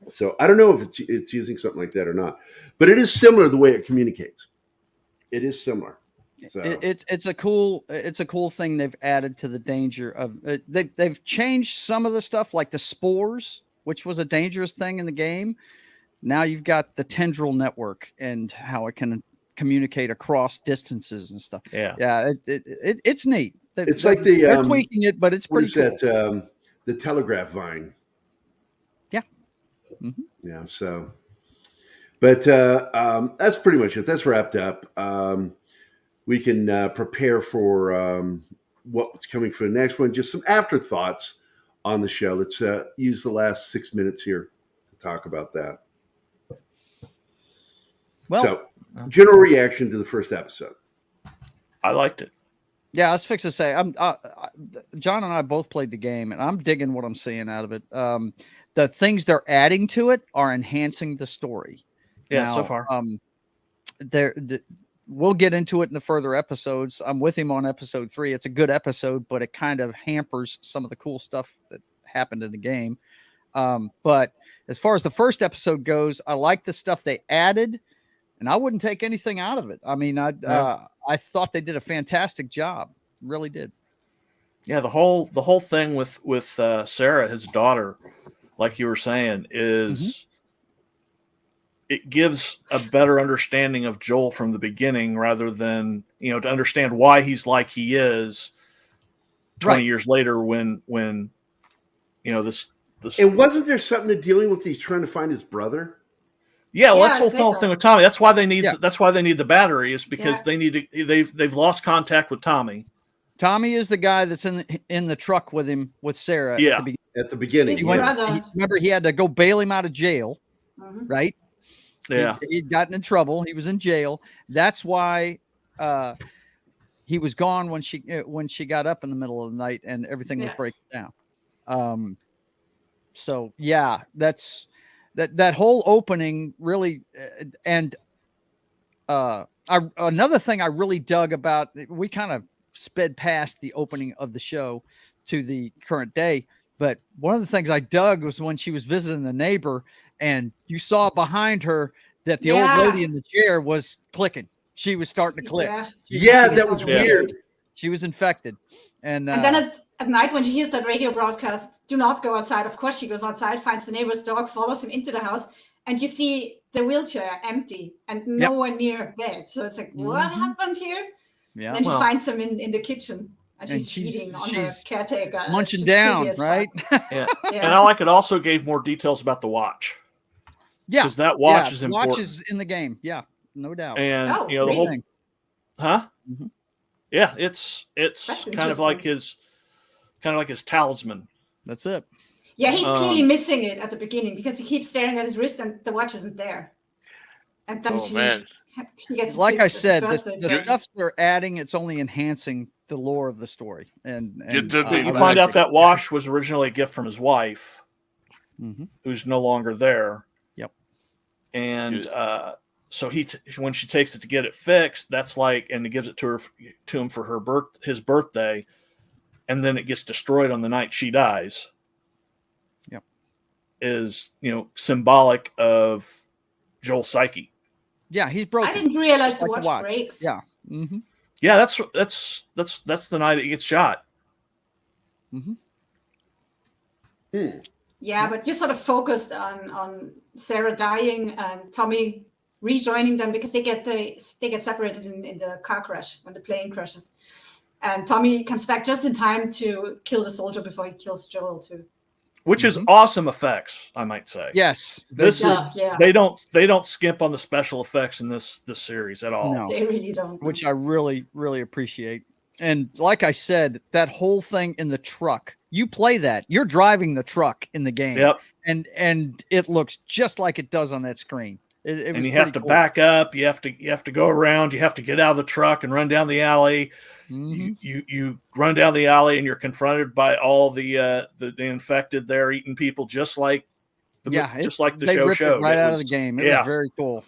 So I don't know if it's using something like that or not, but it is similar the way it communicates. It is similar. So it's a cool thing they've added to the danger of they've changed some of the stuff like the spores, which was a dangerous thing in the game. Now you've got the tendril network and how it can communicate across distances and stuff. Yeah, it's neat. It's like they're tweaking it, but it's pretty cool. That, the telegraph vine. Yeah. Mm-hmm. Yeah. So, but that's pretty much it. That's wrapped up. We can prepare for what's coming for the next one. Just some afterthoughts on the show. Let's use the last 6 minutes here to talk about that. Well, so general reaction to the first episode. I liked it. Yeah, I was fixing to say, John and I both played the game, and I'm digging what I'm seeing out of it. The things they're adding to it are enhancing the story. Yeah, now, so far. We'll get into it in the further episodes. I'm with him on episode 3. It's a good episode, but it kind of hampers some of the cool stuff that happened in the game. But as far as the first episode goes, I like the stuff they added, and I wouldn't take anything out of it. I mean, I thought they did a fantastic job. Really did. Yeah, the whole thing with Sarah, his daughter, like you were saying, is it gives a better understanding of Joel from the beginning rather than, to understand why he's like he is 20 years later when this. And wasn't there something to dealing with he's trying to find his brother? Yeah, well, that's the whole thing with Tommy. That's why they need. That's why they need the battery. Is because they need to. They've lost contact with Tommy. Tommy is the guy that's in the truck with him with Sarah. At the beginning. Remember, he had to go bail him out of jail. right? Yeah. He'd gotten in trouble. He was in jail. That's why he was gone when she got up in the middle of the night and everything was breaking down. So yeah, that's that whole opening really, and another thing I really dug about, we kind of sped past the opening of the show to the current day, but one of the things I dug was when she was visiting the neighbor and you saw behind her that the old lady in the chair was clicking. She was starting to click. Yeah, that was weird. She was infected. And then at night when she hears that radio broadcast, do not go outside. Of course, she goes outside, finds the neighbor's dog, follows him into the house, and you see the wheelchair empty and no one near a bed. So it's like, what happened here? Yeah. And she finds him in the kitchen, and she's feeding on her caretaker. Munching down, right? Yeah. And I like it also gave more details about the watch. Yeah. Because that watch is important. Watch is in the game. Yeah, no doubt. And the whole thing. Huh? Mm-hmm. Yeah, it's kind of like his talisman. That's it. Yeah, he's clearly missing it at the beginning because he keeps staring at his wrist and the watch isn't there. And then she gets like I said, the stuff they're adding, it's only enhancing the lore of the story. And you find out that watch was originally a gift from his wife, who's no longer there. Yep. And so when she takes it to get it fixed, that's like, and he gives it to him for his birthday, and then it gets destroyed on the night she dies. Yep. Is symbolic of Joel's psyche. Yeah, he's broken. I didn't realize the watch breaks. Yeah. Mm-hmm. Yeah, that's the night he gets shot. Mm-hmm. Yeah, but you sort of focused on Sarah dying and Tommy rejoining them because they get separated in the car crash when the plane crashes, and Tommy comes back just in time to kill the soldier before he kills Joel too. Which is awesome effects, I might say. Yes, they don't skimp on the special effects in this series at all. No, they really don't. Which I really, really appreciate. And like I said, that whole thing in the truck, you play that, you're driving the truck in the game. Yep. And it looks just like it does on that screen. And you have to back up. You have to go around. You have to get out of the truck and run down the alley. You run down the alley and you're confronted by all the infected there eating people, just like the show showed. Right out of the game. It was very cool.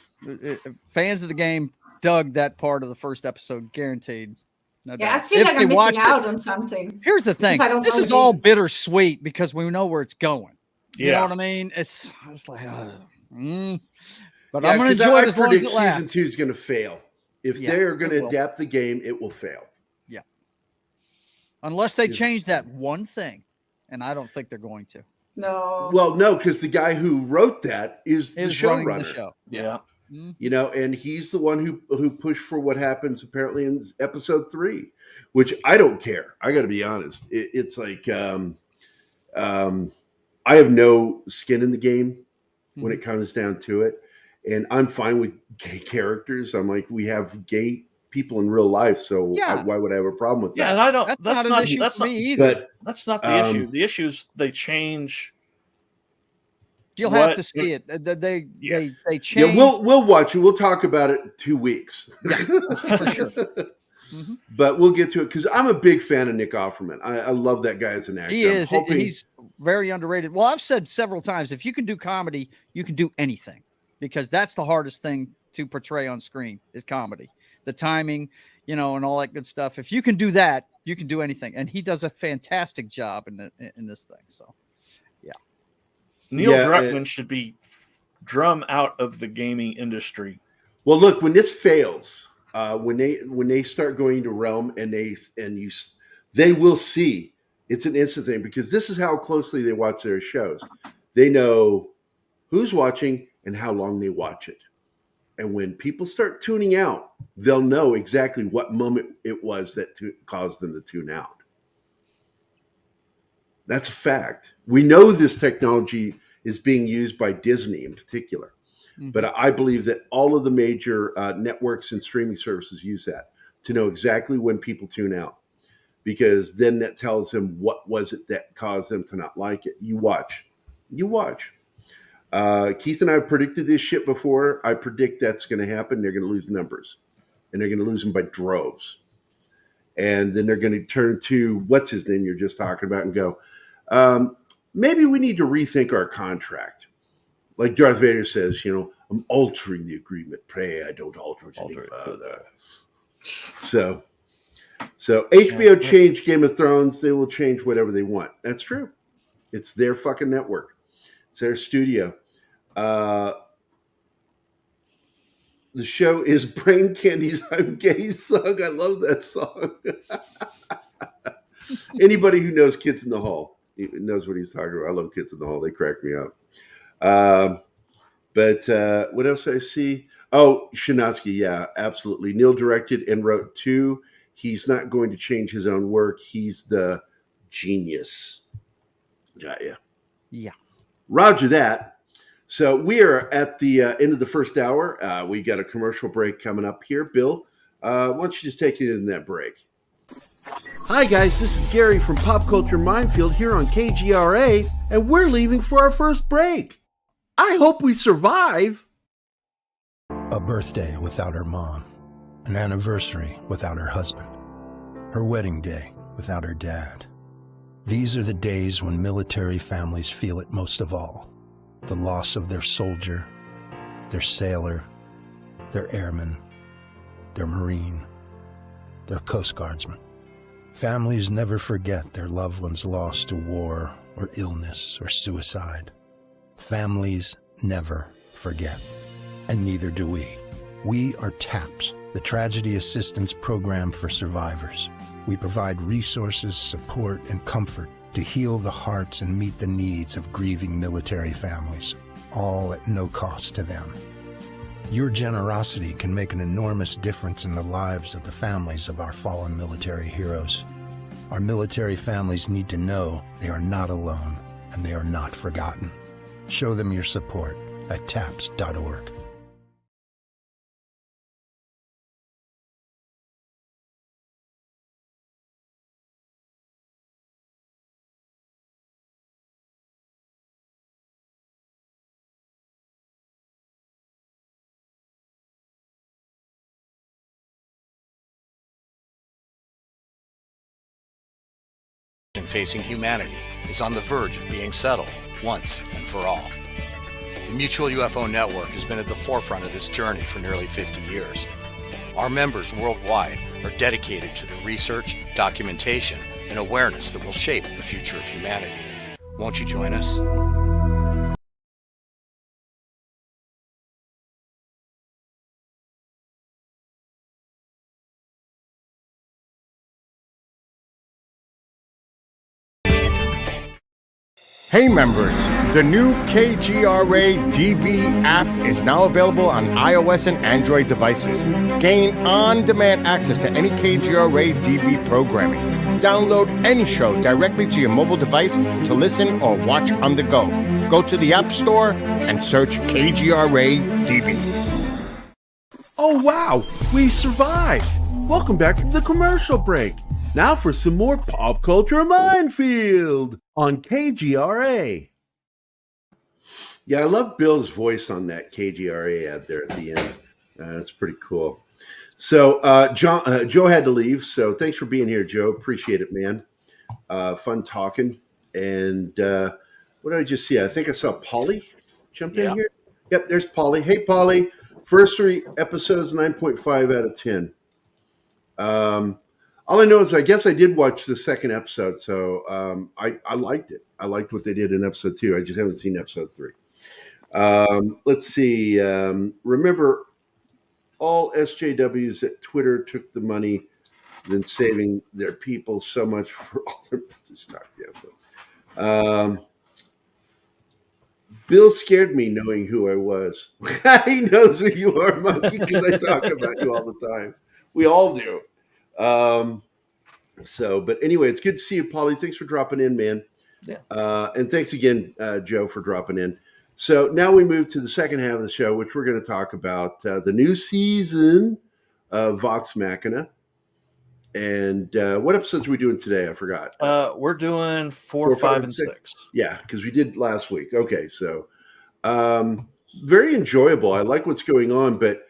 Fans of the game dug that part of the first episode, guaranteed. No doubt. I feel like I'm missing out on something. Here's the thing. This is all bittersweet because we know where it's going. You know what I mean? It's like, but I'm going to enjoy it as long as it lasts. Season 2 is going to fail. If they're going to adapt the game, it will fail. Yeah. Unless they change that one thing, and I don't think they're going to. No. Well, no, because the guy who wrote that is the showrunner. Show. Yeah. And he's the one who pushed for what happens apparently in episode 3, which I don't care. I got to be honest. It's like I have no skin in the game when it comes down to it. And I'm fine with gay characters. I'm like, we have gay people in real life, so why would I have a problem with that? Yeah, and I don't. That's not an issue for me either. But that's not the issue. The issue is they change. You'll have to see it. They change. Yeah, we'll watch it. We'll talk about it in 2 weeks. Yeah, for sure. But we'll get to it because I'm a big fan of Nick Offerman. I love that guy as an actor. He is. He's very underrated. Well, I've said several times, if you can do comedy, you can do anything, because that's the hardest thing to portray on screen is comedy. The timing, and all that good stuff. If you can do that, you can do anything. And he does a fantastic job in this thing. So, yeah. Neil Druckmann should be drum out of the gaming industry. Well, look, when this fails, when they start going to Realm they will see it's an instant thing, because this is how closely they watch their shows. They know who's watching and how long they watch it. And when people start tuning out, they'll know exactly what moment it was that caused them to tune out. That's a fact. We know this technology is being used by Disney in particular. But I believe that all of the major networks and streaming services use that to know exactly when people tune out, because then that tells them what was it that caused them to not like it. You watch. Keith and I predicted this shit before. I predict that's going to happen. They're going to lose numbers, and they're going to lose them by droves. And then they're going to turn to what's his name you're just talking about and go, maybe we need to rethink our contract. Like Darth Vader says, I'm altering the agreement. Pray I don't alter it any further. So HBO changed Game of Thrones. They will change whatever they want. That's true. It's their fucking network. It's their studio. The show is Brain Candy's I'm Gay song. I love that song. Anybody who knows Kids in the Hall knows what he's talking about. I love Kids in the Hall. They crack me up. But what else I see? Oh, Shinatsky. Yeah, absolutely. Neil directed and wrote 2. He's not going to change his own work. He's the genius. Got ya. Yeah. Roger that. So we are at the end of the first hour. We got a commercial break coming up here. Bill, why don't you just take it in that break? Hi guys, this is Gerry from Pop Culture Minefield here on KGRA, and we're leaving for our first break. I hope we survive. A birthday without her mom, an anniversary without her husband, her wedding day without her dad. These are the days when military families feel it most of all. The loss of their soldier, their sailor, their airman, their Marine, their Coast Guardsman. Families never forget their loved ones lost to war or illness or suicide. Families never forget, and neither do we. We are TAPS, the Tragedy Assistance Program for Survivors. We provide resources, support, and comfort to heal the hearts and meet the needs of grieving military families, all at no cost to them. Your generosity can make an enormous difference in the lives of the families of our fallen military heroes. Our military families need to know they are not alone and they are not forgotten. Show them your support at taps.org. Facing humanity is on the verge of being settled once and for all. The Mutual UFO Network has been at the forefront of this journey for nearly 50 years. Our members worldwide are dedicated to the research, documentation, and awareness that will shape the future of humanity. Won't you join us? Hey members, the new KGRA DB app is now available on iOS and Android devices. Gain on-demand access to any KGRA DB programming. Download any show directly to your mobile device to listen or watch on the go. Go to the App Store and search KGRA DB. Oh wow, we survived. Welcome back from the commercial break. Now for some more Pop Culture Minefield on KGRA. Yeah, I love Bill's voice on that KGRA ad there at the end. That's pretty cool. So Joe had to leave, so thanks for being here, Joe. Appreciate it, man. Fun talking. And what did I just see? I think I saw Polly jump in here. Yep, there's Polly. Hey, Polly. First 3 episodes, 9.5 out of 10. All I know is I guess I did watch the second episode, so I liked it. I liked what they did in episode 2. I just haven't seen episode 3. Let's see. Remember, all SJWs at Twitter took the money, then saving their people so much for all their Bill scared me knowing who I was. He knows who you are, Monkey, because I talk about you all the time. We all do. But anyway, it's good to see you, Polly. Thanks for dropping in, man. Yeah. And thanks again, Joe, for dropping in. So now we move to the second half of the show, which we're going to talk about the new season of Vox Machina. And what episodes are we doing today? I forgot. We're doing 4, 5, and 6. Yeah, because we did last week. Okay, so Very enjoyable. I like what's going on, but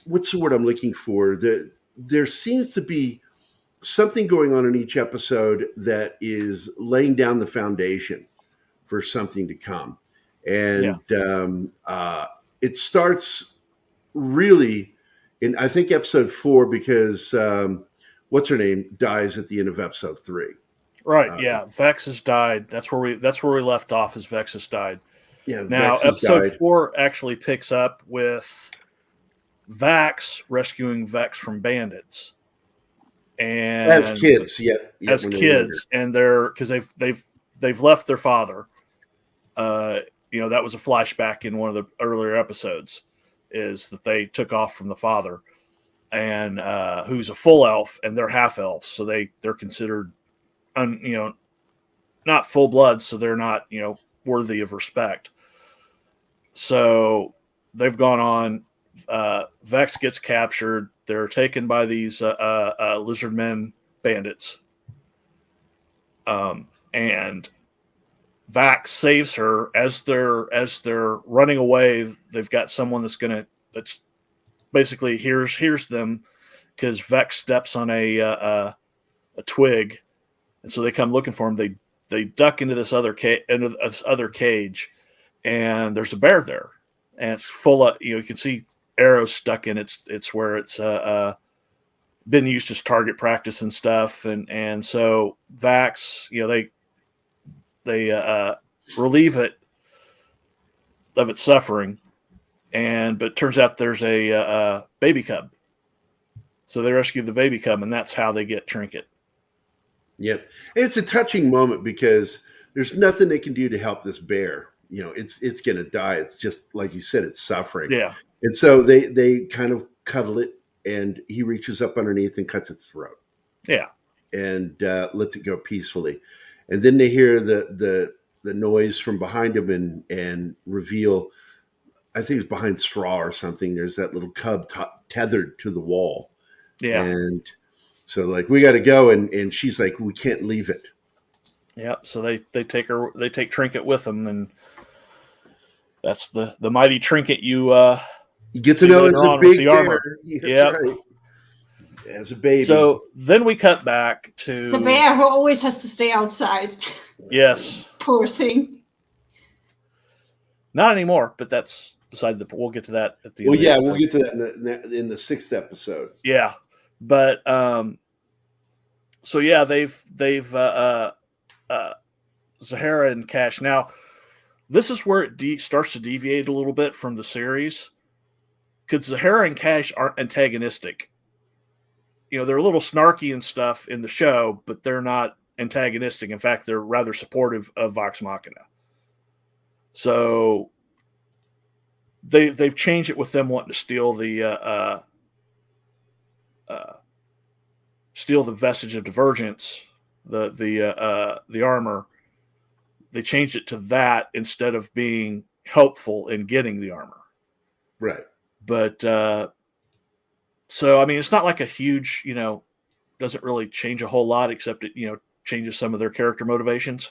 what's the word I'm looking for? There seems to be something going on in each episode that is laying down the foundation for something to come. And it starts really in, I think, episode 4, because what's her name dies at the end of episode 3. Right. Yeah. Vex has died. That's where we left off. Is Vex has died. Yeah. Now, Vex has episode died. 4 actually picks up with Vax rescuing Vex from bandits, and As kids, as kids, and they're because they've left their father. That was a flashback in one of the earlier episodes, is that they took off from the father, and who's a full elf, and they're half elves, so they're considered not full blood, so they're not worthy of respect. So they've gone on. Vex gets captured. They're taken by these lizard men bandits, and Vax saves her as they're running away. They've got someone that's basically hears them, because Vex steps on a twig, and so they come looking for him. They duck into this other cage, and there's a bear there, and it's full of you can see arrows stuck in it. It's where it's been used as target practice and stuff, and so Vax, they relieve it of its suffering, but it turns out there's a baby cub, so they rescue the baby cub, and that's how they get Trinket. Yep. And it's a touching moment because there's nothing they can do to help this bear. It's going to die. It's just like you said, it's suffering. Yeah. And so they kind of cuddle it, and he reaches up underneath and cuts its throat. Yeah. And lets it go peacefully. And then they hear the noise from behind him and reveal, I think it's behind straw or something, there's that little cub tethered to the wall. Yeah. And so we got to go, and she's like, we can't leave it. Yeah. So they take Trinket with them, and that's the mighty Trinket you get to know as a big bear. Armor. That's right. As a baby. So then we cut back to the bear who always has to stay outside. Yes. Poor thing. Not anymore, but that's beside we'll get to that at the end. Well, yeah, we'll get to that in the 6th episode. Yeah. But so yeah, they've Zahara and Cash. Now, this is where it starts to deviate a little bit from the series, because Zahara and Cash aren't antagonistic. They're a little snarky and stuff in the show, but they're not antagonistic. In fact, they're rather supportive of Vox Machina. So they've changed it with them wanting to steal the vestige of divergence, the armor. They changed it to that instead of being helpful in getting the armor. Right. But so I mean, it's not like a huge, doesn't really change a whole lot, except it changes some of their character motivations.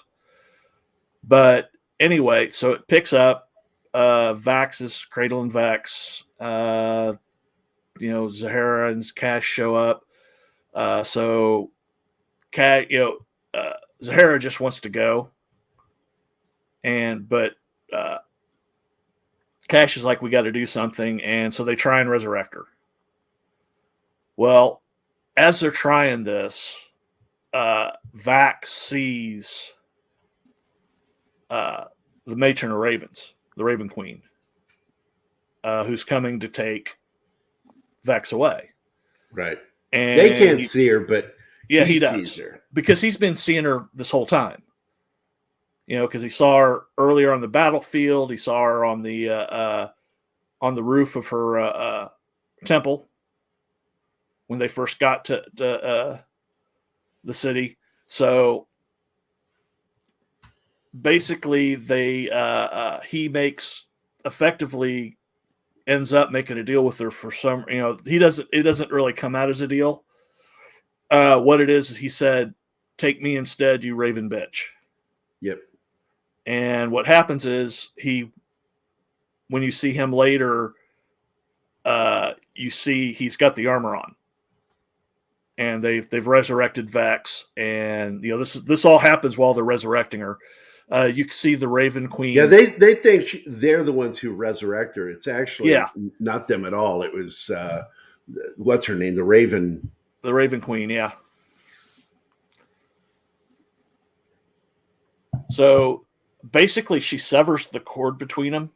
But anyway, so it picks up. Vax is cradling Vex. Zahara and Cash show up. So Zahara just wants to go, but Cash is like, we got to do something, and so they try and resurrect her. Well, as they're trying this, Vax sees the matron of ravens, the Raven Queen, who's coming to take Vex away. Right. And they can't see her, but he does, sees her, because he's been seeing her this whole time. Because he saw her earlier on the battlefield. He saw her on the roof of her temple when they first got to the city. So basically, he ends up making a deal with her for some. It doesn't really come out as a deal. What it is he said, "Take me instead, you raven bitch." Yep. And what happens is when you see him later, you see he's got the armor on, and they've resurrected Vex, and this all happens while they're resurrecting her. You can see the Raven Queen. Yeah, they think they're the ones who resurrect her. It's actually not them at all. It was what's her name, the Raven Queen. Yeah. So basically, she severs the cord between them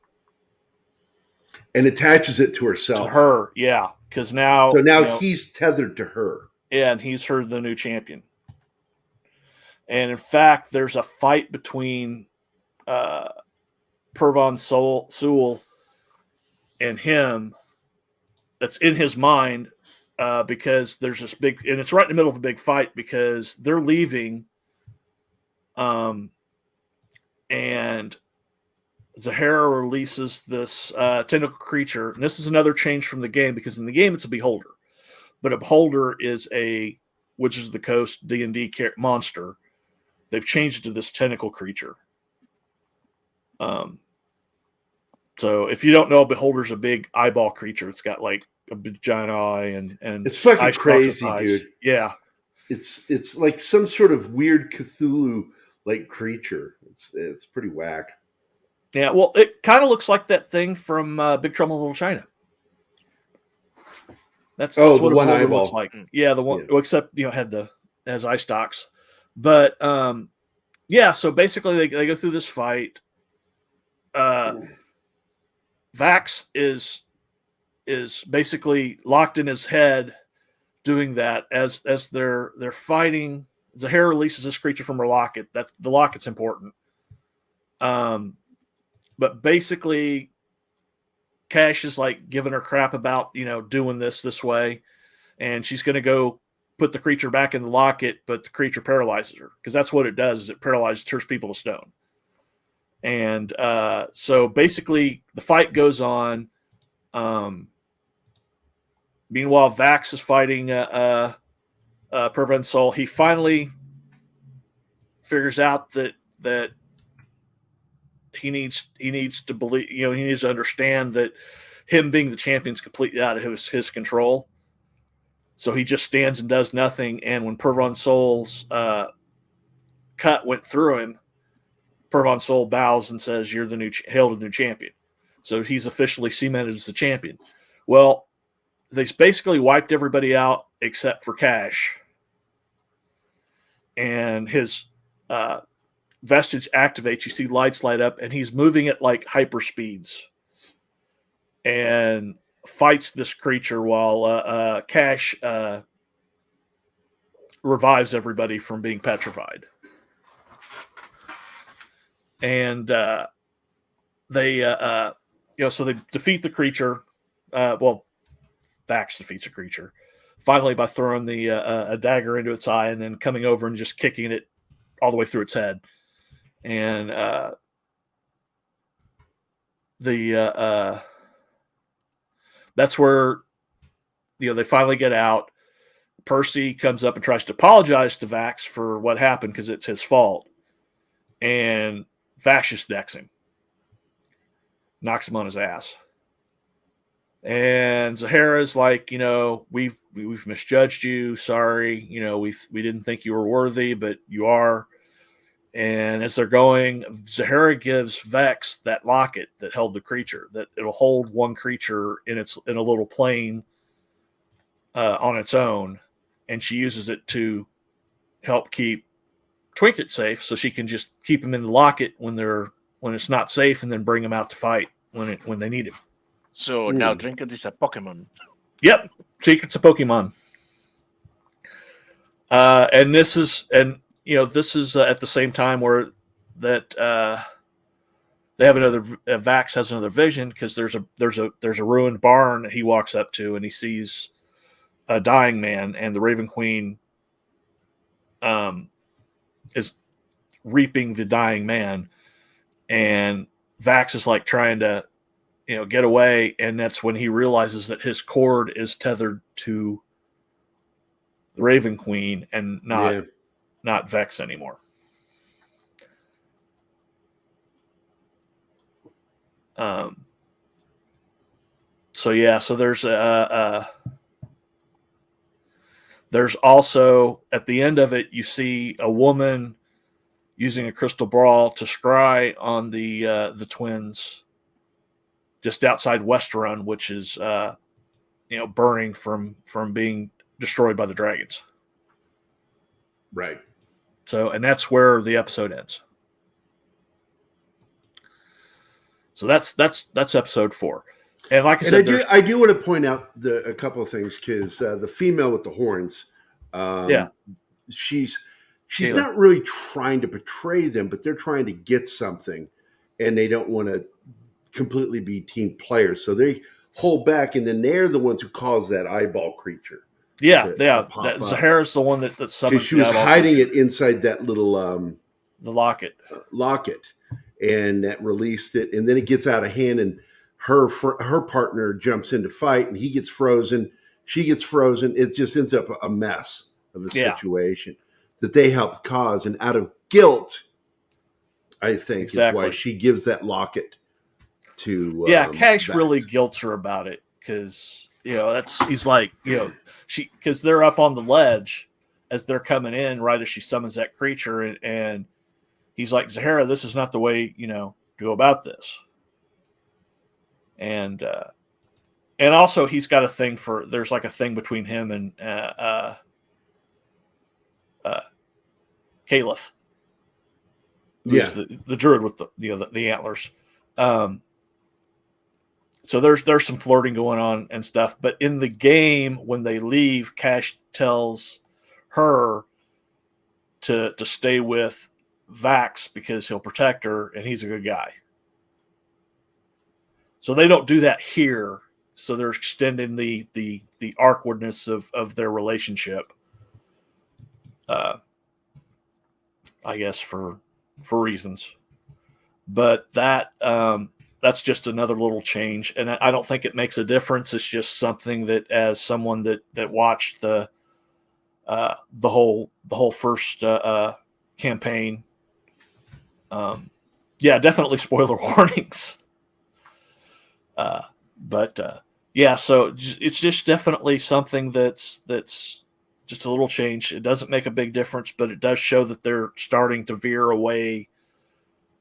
and attaches it to herself. To her, yeah, because now he's tethered to her. Yeah, and he's the new champion. And in fact, there's a fight between Pervon Sewell and him that's in his mind because there's this big, and it's right in the middle of a big fight because they're leaving. And Zahara releases this tentacle creature. And this is another change from the game because in the game it's a beholder. But a beholder is a Wizards of the Coast D&D monster. They've changed it to this tentacle creature. So if you don't know, a beholder's a big eyeball creature. It's got like a big giant eye and it's fucking crazy, dude. Yeah. It's like some sort of weird Cthulhu like creature. It's pretty whack. Yeah, well, it kind of looks like that thing from Big Trouble in Little China. That's the what one it eyeball looks like. Yeah, the one, except has eye stalks. But so basically they go through this fight. Vax is basically locked in his head doing that as they're fighting. Zahara releases this creature from her locket. That the locket's important. But basically, Cash is like giving her crap about doing this way, and she's going to go put the creature back in the locket, but the creature paralyzes her because that's what it does. Is it turns people to stone. And so basically, the fight goes on. Meanwhile, Vax is fighting Pervon Soul. He finally figures out that he needs to believe, he needs to understand that him being the champion is completely out of his control. So he just stands and does nothing. And when Pervon Soul's cut went through him, Pervon Soul bows and says, "You're hail to the new champion." So he's officially cemented as the champion. Well, they basically wiped everybody out except for Cash. And his vestige activates. You see lights light up, and he's moving at like hyper speeds and fights this creature while Cash revives everybody from being petrified. And they so they defeat the creature. Vax defeats a creature finally by throwing a dagger into its eye and then coming over and just kicking it all the way through its head. And that's where they finally get out. Percy comes up and tries to apologize to Vax for what happened because it's his fault. And Vax just decks him, knocks him on his ass. And Zahara's like, we've misjudged you. Sorry, we didn't think you were worthy, but you are. And as they're going, Zahara gives Vex that locket that held the creature, that it'll hold one creature in a little plane on its own, and she uses it to help keep Trinket safe, so she can just keep him in the locket when it's not safe, and then bring him out to fight when they need him. So now Trinket is a Pokemon. Yep, Trinket's a Pokemon. And this is at the same time where that they have another Vax has another vision because there's a ruined barn that he walks up to and he sees a dying man, and the Raven Queen is reaping the dying man, and Vax is like trying to get away, and that's when he realizes that his cord is tethered to the Raven Queen and not Vex anymore. So there's also at the end of it, you see a woman using a crystal ball to scry on the twins just outside Westerun, which is burning from being destroyed by the dragons. Right. So, and that's where the episode ends. So that's episode 4. And like I said, I do want to point out a couple of things, because the female with the horns, she's Taylor. not really trying to betray them, but they're trying to get something, and they don't want to completely be team players, so they hold back, and then they're the ones who cause that eyeball creature. Zahara's the one that summons. Because she was hiding it inside that little the locket, and that released it, and then it gets out of hand, and her partner jumps in to fight, and he gets frozen. She gets frozen. It just ends up a mess of a situation that they helped cause, and out of guilt, I think is why she gives that locket to. Cash really guilts her about it, because he's like, because they're up on the ledge as they're coming in right as she summons that creature, and he's like, Zahara, this is not the way to go about this. And also he's got a thing there's like a thing between him and Caliph. The druid with the antlers. So there's some flirting going on and stuff, but in the game, when they leave, Cash tells her to stay with Vax because he'll protect her and he's a good guy. So they don't do that here. So they're extending the awkwardness of their relationship. I guess for reasons, but that's just another little change, and I don't think it makes a difference. It's just something that, as someone that watched the whole first campaign, definitely spoiler warnings. So it's just definitely something that's just a little change. It doesn't make a big difference, but it does show that they're starting to veer away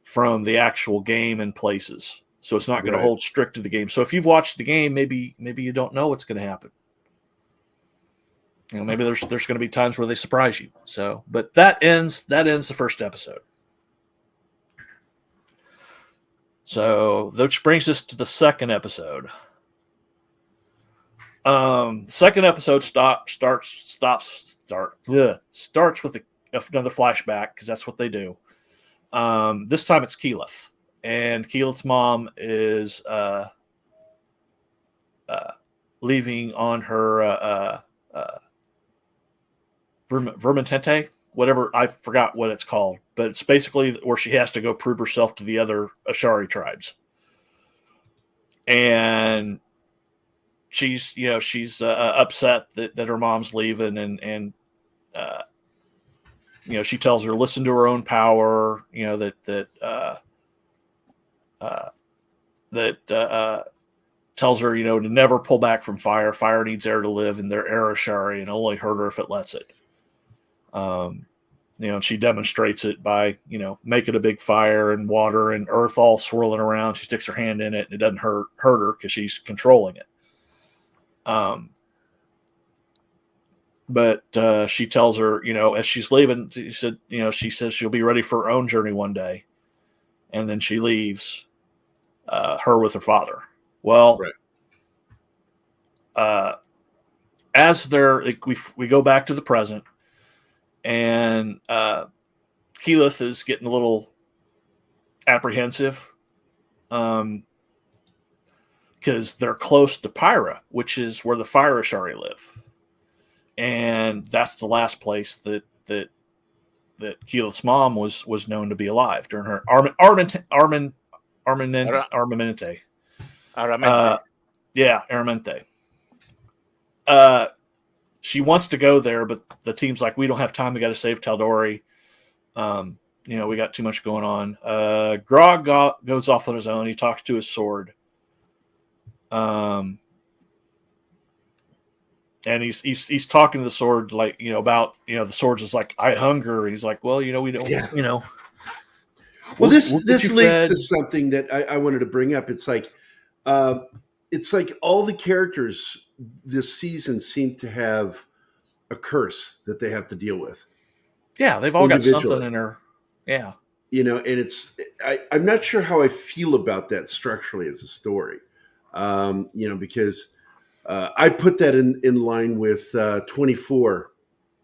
from the actual game in places. So it's not going to hold strict to the game. So if you've watched the game, maybe you don't know what's going to happen. Maybe there's going to be times where they surprise you. So, but that ends the first episode. So, which brings us to the second episode. Second episode starts with another flashback, because that's what they do. This time it's Keyleth, and Keyleth's mom is leaving on her Vermintente, whatever, I forgot what it's called, but it's basically where she has to go prove herself to the other Ashari tribes. And she's upset that her mom's leaving, and she tells her, listen to her own power, tells her, to never pull back from fire. Fire needs air to live, and they're air Ashari, and only hurt her if it lets it. And she demonstrates it by, making a big fire and water and earth all swirling around. She sticks her hand in it, and it doesn't hurt her because she's controlling it. But she tells her, as she's leaving, she says she'll be ready for her own journey one day. And then she leaves her with her father. Well, as we go back to the present, and Keyleth is getting a little apprehensive because they're close to Pyra, which is where the Fire Ashari live. And that's the last place that Keyleth's mom was known to be alive during her Armamente. Aramente. She wants to go there, but the team's like, we don't have time. We got to save Taldori. we got too much going on. Grog goes off on his own. He talks to his sword. And he's talking to the sword about the sword's just like, I hunger. He's like, well, we don't, Well, this we'll leads to something that I wanted to bring up. It's like all the characters this season seem to have a curse that they have to deal with. Yeah, they've all got something in there. Yeah. And I'm not sure how I feel about that structurally as a story. Because I put that in line with 24,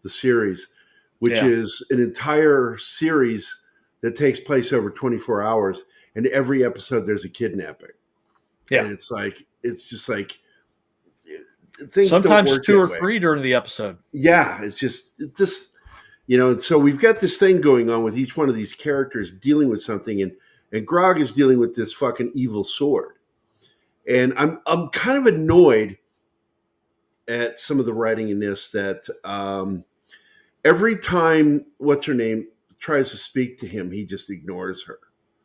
the series, which is an entire series that takes place over 24 hours, and every episode there's a kidnapping. Yeah. And it's just like things sometimes don't work 2 or that 3 way. during the episode. Yeah, it's just and so we've got this thing going on with each one of these characters dealing with something, and Grog is dealing with this fucking evil sword. And I'm kind of annoyed at some of the writing in this that every time what's her name tries to speak to him, he just ignores her.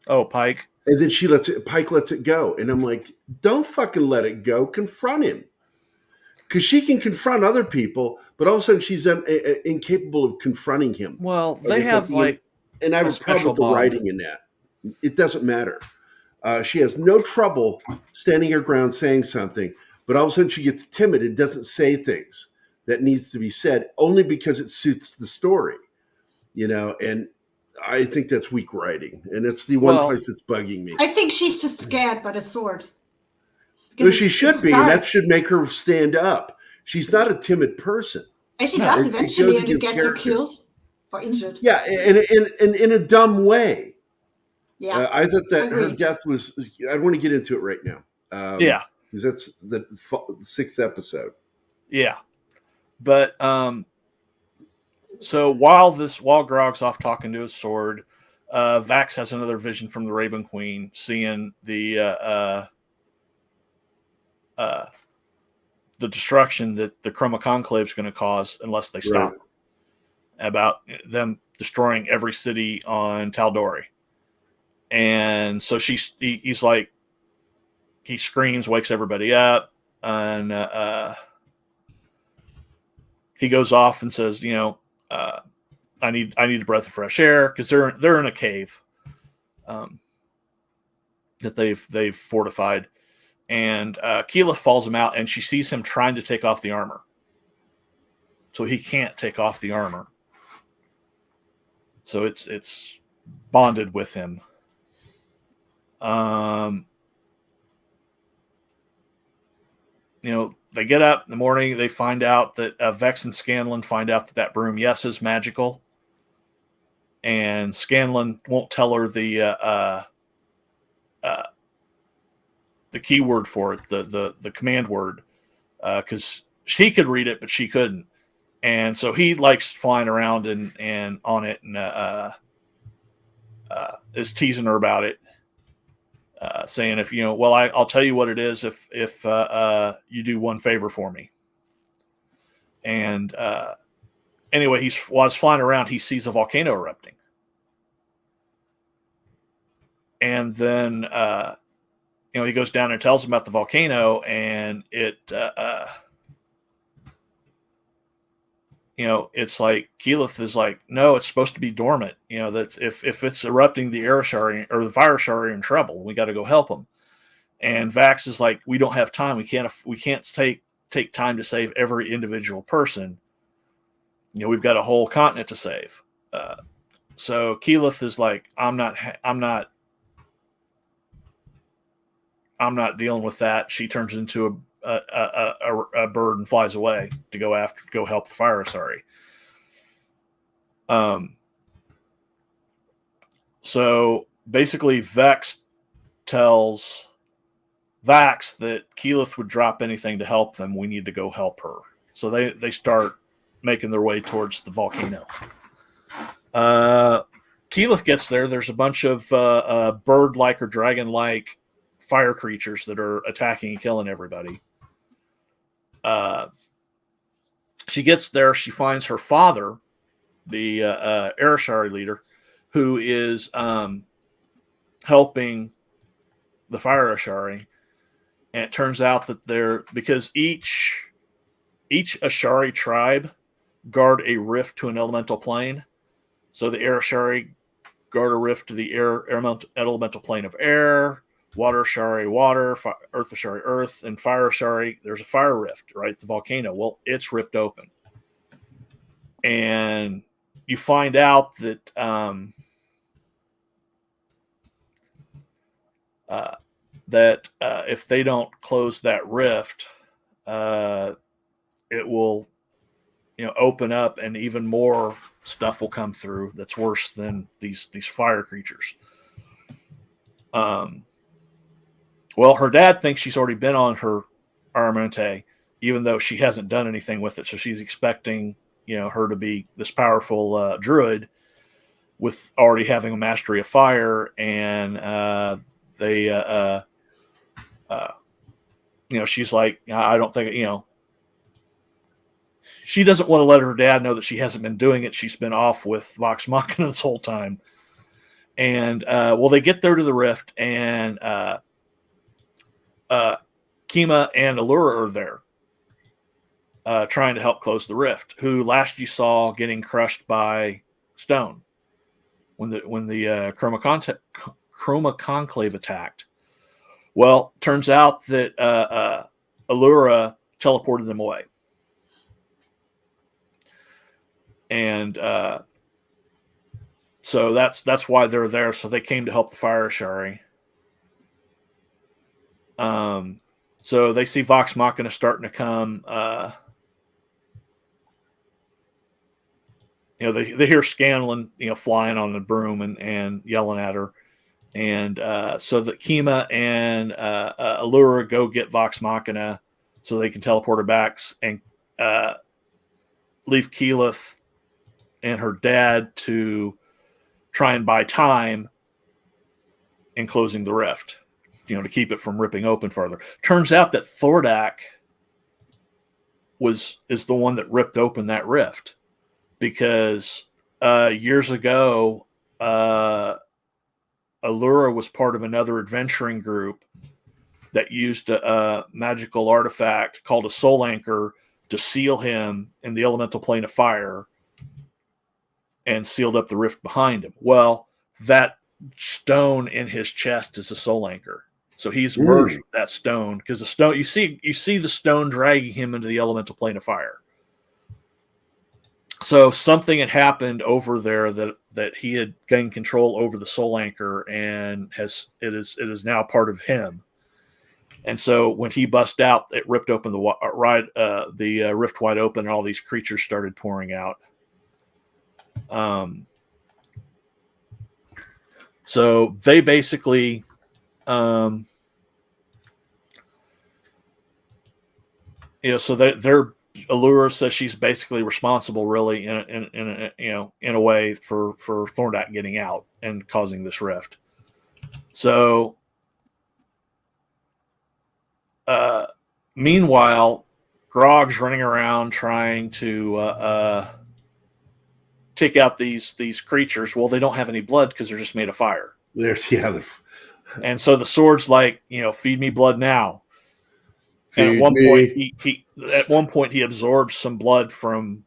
Oh, Pike. And then Pike lets it go. And I'm like, don't fucking let it go. Confront him. Because she can confront other people, but all of a sudden she's incapable of confronting him. Well, they have and I have a problem with the writing in that. It doesn't matter. She has no trouble standing her ground saying something, but all of a sudden she gets timid and doesn't say things that needs to be said only because it suits the story, and I think that's weak writing, and it's the one place that's bugging me. I think she's just scared by the sword. Well, she should be, and that should make her stand up. She's not a timid person. And she does eventually, and it gets her killed or injured. Yeah, in a dumb way. Yeah, I thought that her death was. I don't want to get into it right now. Yeah, because that's the 6th episode. Yeah, but so while Grog's off talking to his sword, Vax has another vision from the Raven Queen, seeing the destruction that the Chroma Conclave is going to cause unless they stop. Right. About them destroying every city on Tal'Dorei. And so he's like, he screams, wakes everybody up, and he goes off and says, I need a breath of fresh air, because they're in a cave that they've fortified, and Keyleth follows him out, and she sees him trying to take off the armor, so he can't take off the armor. So it's bonded with him. They get up in the morning. They find out that Vex and Scanlan find out that broom, yes, is magical. And Scanlan won't tell her the keyword for it, the command word, because she could read it, but she couldn't. And so he likes flying around and on it, and is teasing her about it. Saying, if I'll tell you what it is if you do one favor for me. And anyway, while he's flying around, he sees a volcano erupting, and then he goes down and tells him about the volcano, and it it's like Keyleth is like, no, it's supposed to be dormant. That's if it's erupting, the Arashari or the Virashari are in trouble. We got to go help them. And Vax is like, we don't have time. We can't take time to save every individual person. We've got a whole continent to save. So Keyleth is like, I'm not dealing with that. She turns into a bird and flies away to go help the Virashari. So basically, Vex tells Vax that Keyleth would drop anything to help them. We need to go help her. So they start making their way towards the volcano. Keyleth gets there. There's a bunch of bird-like or dragon-like fire creatures that are attacking and killing everybody. She gets there. She finds her father, the Arashari leader, who is helping the fire Ashari. And it turns out that because each Ashari tribe guard a rift to an elemental plane. So the air Ashari guard a rift to the elemental plane of air, water Ashari water, earth Ashari earth, and fire Ashari. There's a fire rift, right? The volcano. Well, it's ripped open. And you find out that if they don't close that rift, it will, open up, and even more stuff will come through that's worse than these fire creatures. Well, her dad thinks she's already been on her Armante, even though she hasn't done anything with it. So she's expecting, her to be this powerful druid with already having a mastery of fire, and she's like, I don't think, she doesn't want to let her dad know that she hasn't been doing it. She's been off with Vox Machina this whole time. And, they get there to the rift, and Kima and Allura are there trying to help close the rift, who last you saw getting crushed by Stone when the Chroma Conclave attacked. Well, turns out that Allura teleported them away. And so that's why they're there. So they came to help the fire Ashari. So they see Vox Machina starting to come. They hear Scanlan, flying on the broom and yelling at her. And so that Kima and Allura go get Vox Machina so they can teleport her back and leave Keyleth and her dad to try and buy time in closing the rift, to keep it from ripping open further. Turns out that Thordak is the one that ripped open that rift, because years ago, Allura was part of another adventuring group that used a magical artifact called a soul anchor to seal him in the elemental plane of fire and sealed up the rift behind him. Well, that stone in his chest is a soul anchor. So he's merged with that stone, because the stone, you see the stone dragging him into the elemental plane of fire. So something had happened over there that he had gained control over the soul anchor, and it is now part of him. And so when he bust out, it ripped open the rift wide open, and all these creatures started pouring out. So they basically, so they're Allura says she's basically responsible, really, in a way for Thorndyke getting out and causing this rift. So, meanwhile, Grog's running around trying to take out these creatures. Well, they don't have any blood because they're just made of fire. And so the sword's like, feed me blood now. And at one point he absorbs some blood from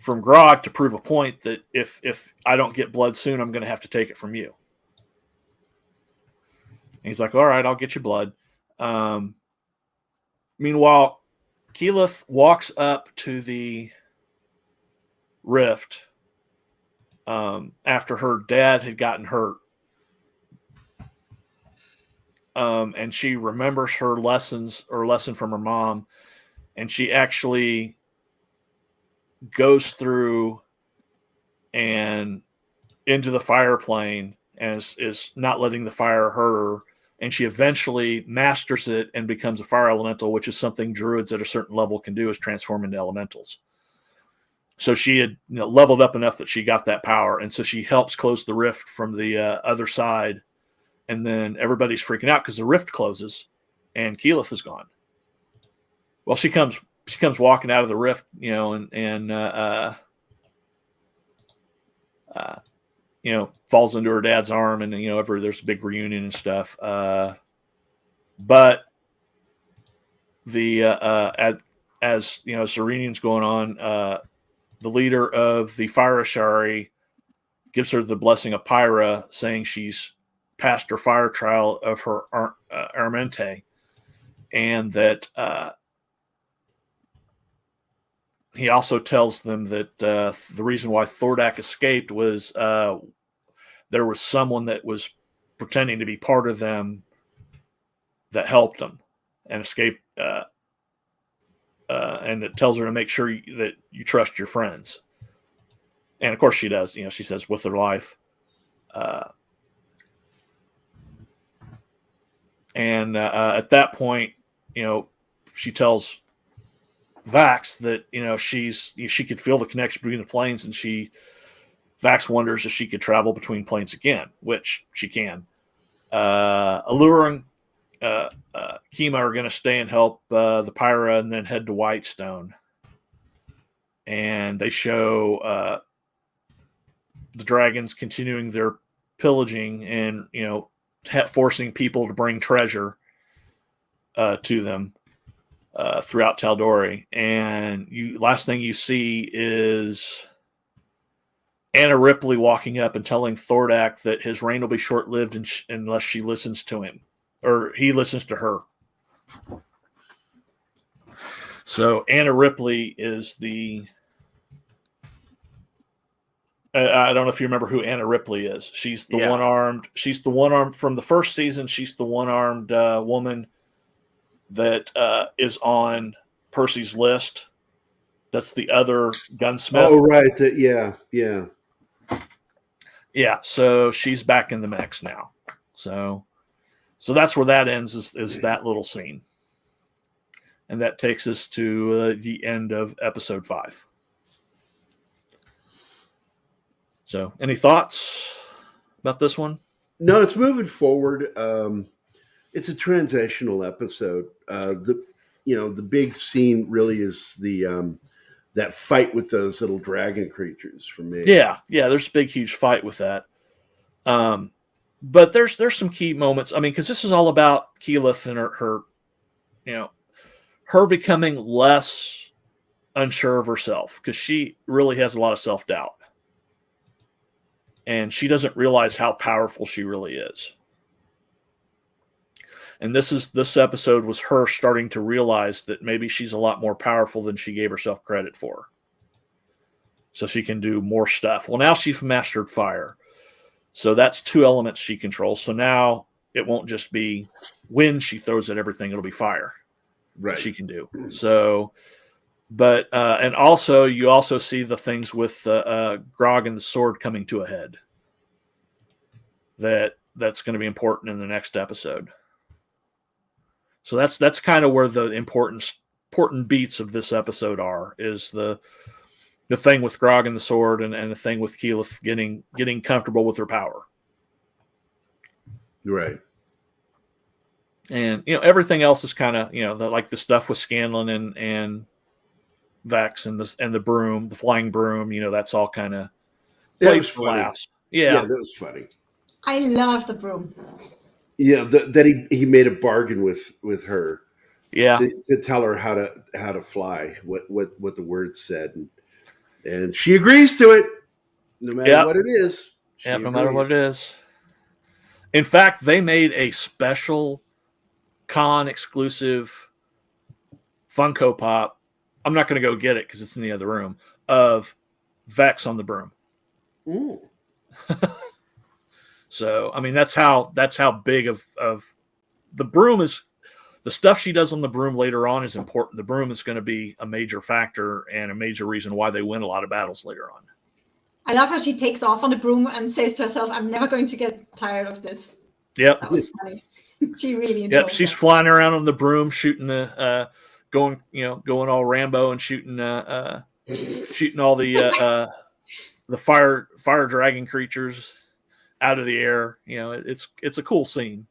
Grog to prove a point that if I don't get blood soon, I'm going to have to take it from you. And he's like, all right, I'll get you blood. Meanwhile, Keyleth walks up to the rift after her dad had gotten hurt. And she remembers her lesson from her mom, and she actually goes through and into the fire plane and is not letting the fire hurt her. And she eventually masters it and becomes a fire elemental, which is something druids at a certain level can do, is transform into elementals. So she had leveled up enough that she got that power. And so she helps close the rift from the other side. And then everybody's freaking out because the rift closes and Keyleth is gone. Well, she comes walking out of the rift, and falls into her dad's arm, and there's a big reunion and stuff. But the as the reunion's going on, the leader of the Fire Ashari gives her the blessing of Pyra, saying she's passed her fire trial of her Armente, and that he also tells them that the reason why Thordak escaped was there was someone that was pretending to be part of them that helped them and escaped. And it tells her to make sure that you trust your friends. And of course she does. She says with her life. And at that point, she tells Vax that she could feel the connection between the planes, and Vax wonders if she could travel between planes again, which she can. Allura and Kima are going to stay and help the Pyra, and then head to Whitestone. And they show the dragons continuing their pillaging and forcing people to bring treasure to them throughout Tal'Dorei. And last thing you see is Anna Ripley walking up and telling Thordak that his reign will be short-lived unless she listens to him, or he listens to her. So Anna Ripley is the I don't know if you remember who Anna Ripley is. She's the one-armed. She's the one-armed from the first season. She's the one-armed woman that is on Percy's list. That's the other gunsmith. Oh, right. Yeah. So she's back in the mix now. So that's where that ends. Is that little scene, and that takes us to the end of episode 5. So, any thoughts about this one? No, it's moving forward. It's a transitional episode. The big scene really is the that fight with those little dragon creatures for me. Yeah. There's a big, huge fight with that. But there's some key moments. I mean, because this is all about Keyleth and her becoming less unsure of herself, because she really has a lot of self-doubt. And she doesn't realize how powerful she really is. And this episode was her starting to realize that maybe she's a lot more powerful than she gave herself credit for. So she can do more stuff. Well, now she's mastered fire. So that's 2 elements she controls. So now it won't just be when she throws at everything, it'll be fire. Right. She can do. So, but, and also you also see the things with Grog and the sword coming to a head. That's going to be important in the next episode. So that's kind of where the important beats of this episode are, is the thing with Grog and the sword, and the thing with Keyleth getting comfortable with her power. Right. And everything else is kind of like the stuff with Scanlan and Vex and the broom, the flying broom. That's all kind of played for laughs. Yeah, that was funny. I love the broom. Yeah, that he made a bargain with her. Yeah, to tell her how to fly, what the words said, and she agrees to it, no matter what it is. Yeah, no matter what it is. In fact, they made a special con exclusive Funko Pop. I'm not going to go get it because it's in the other room, of Vex on the broom. Ooh. So, I mean, that's how big of the broom is. The stuff she does on the broom later on is important. The broom is going to be a major factor and a major reason why they win a lot of battles later on. I love how she takes off on the broom and says to herself, "I'm never going to get tired of this." Yep. That was funny. She really enjoyed Yep. She's flying around on the broom, shooting going all Rambo and shooting all the fire dragon creatures out of the air. It's a cool scene.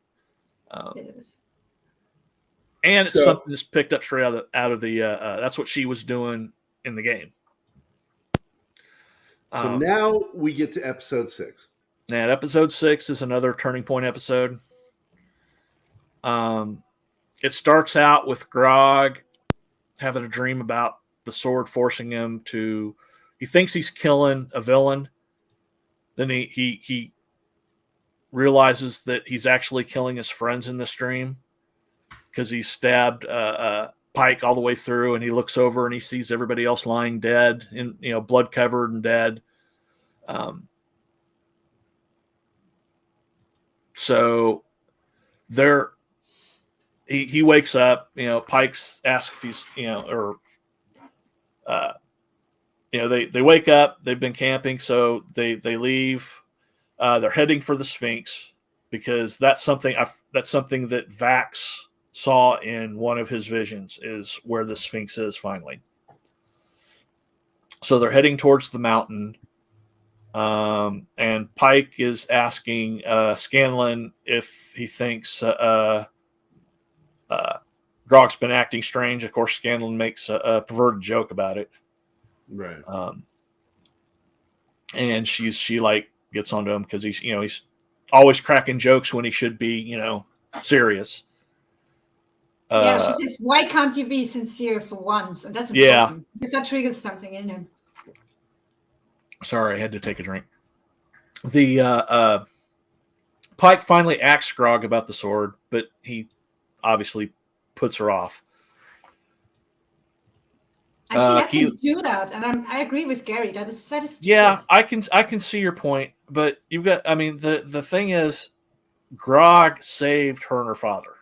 It is. And it's something that's picked up straight out of the that's what she was doing in the game. So now we get to episode 6. And episode 6 is another turning point episode. It starts out with Grog having a dream about the sword forcing him to. He thinks he's killing a villain. Then he realizes that he's actually killing his friends in this dream because he stabbed Pike all the way through, and he looks over and he sees everybody else lying dead, and blood covered and dead. So there, he wakes up. Pike's asks if he's they wake up. They've been camping, so they leave. They're heading for the Sphinx because that's something that Vax saw in one of his visions, is where the Sphinx is finally. So they're heading towards the mountain, and Pike is asking Scanlan if he thinks Grog's been acting strange. Of course, Scanlan makes a perverted joke about it. Right. And she like gets onto him because he's always cracking jokes when he should be serious. Yeah, she says, "Why can't you be sincere for once?" And that's important because that triggers something in him. Sorry, I had to take a drink. The Pike finally asks Grog about the sword, but he obviously puts her off. And she lets him do that, and I agree with Gerry. That is yeah, I can see your point, but you've got. I mean, the thing is, Grog saved her and her father.